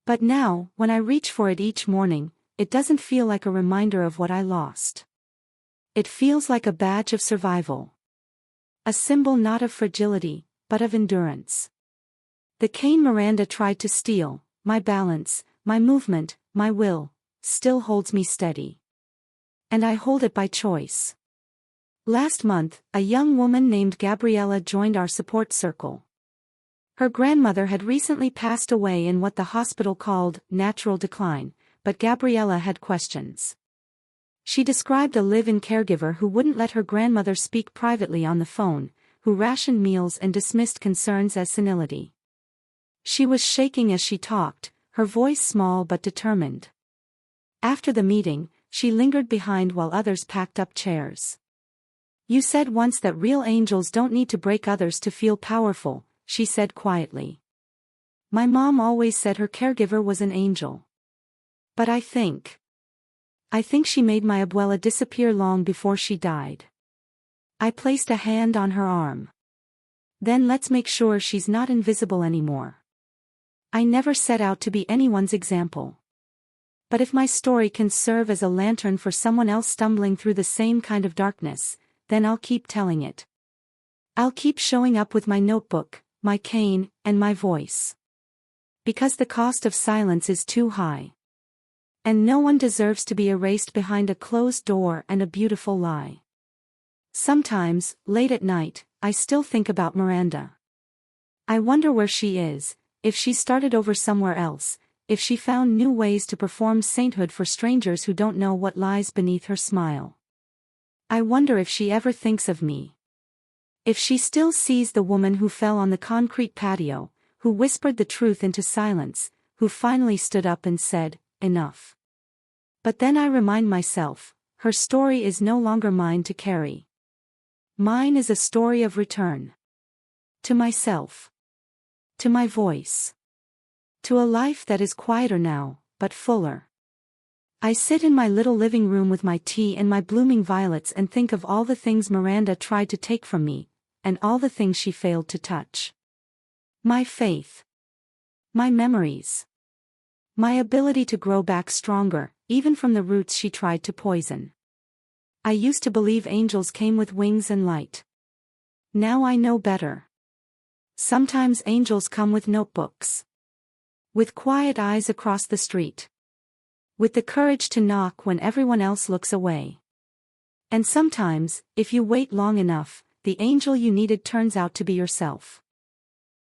But now, when I reach for it each morning, it doesn't feel like a reminder of what I lost. It feels like a badge of survival. A symbol not of fragility, but of endurance. The cane Miranda tried to steal, my balance, my movement, my will, still holds me steady. And I hold it by choice. Last month, a young woman named Gabriella joined our support circle. Her grandmother had recently passed away in what the hospital called natural decline, but Gabriella had questions. She described a live-in caregiver who wouldn't let her grandmother speak privately on the phone, who rationed meals and dismissed concerns as senility. She was shaking as she talked, her voice small but determined. After the meeting, she lingered behind while others packed up chairs. "You said once that real angels don't need to break others to feel powerful," she said quietly. "My mom always said her caregiver was an angel. But I think she made my abuela disappear long before she died." I placed a hand on her arm. "Then let's make sure she's not invisible anymore." I never set out to be anyone's example. But if my story can serve as a lantern for someone else stumbling through the same kind of darkness, then I'll keep telling it. I'll keep showing up with my notebook, my cane, and my voice. Because the cost of silence is too high. And no one deserves to be erased behind a closed door and a beautiful lie. Sometimes, late at night, I still think about Miranda. I wonder where she is, if she started over somewhere else, if she found new ways to perform sainthood for strangers who don't know what lies beneath her smile. I wonder if she ever thinks of me. If she still sees the woman who fell on the concrete patio, who whispered the truth into silence, who finally stood up and said, "Enough." But then I remind myself, her story is no longer mine to carry. Mine is a story of return. To myself. To my voice. To a life that is quieter now, but fuller. I sit in my little living room with my tea and my blooming violets and think of all the things Miranda tried to take from me, and all the things she failed to touch. My faith. My memories. My ability to grow back stronger, even from the roots she tried to poison. I used to believe angels came with wings and light. Now I know better. Sometimes angels come with notebooks. With quiet eyes across the street. With the courage to knock when everyone else looks away. And sometimes, if you wait long enough, the angel you needed turns out to be yourself.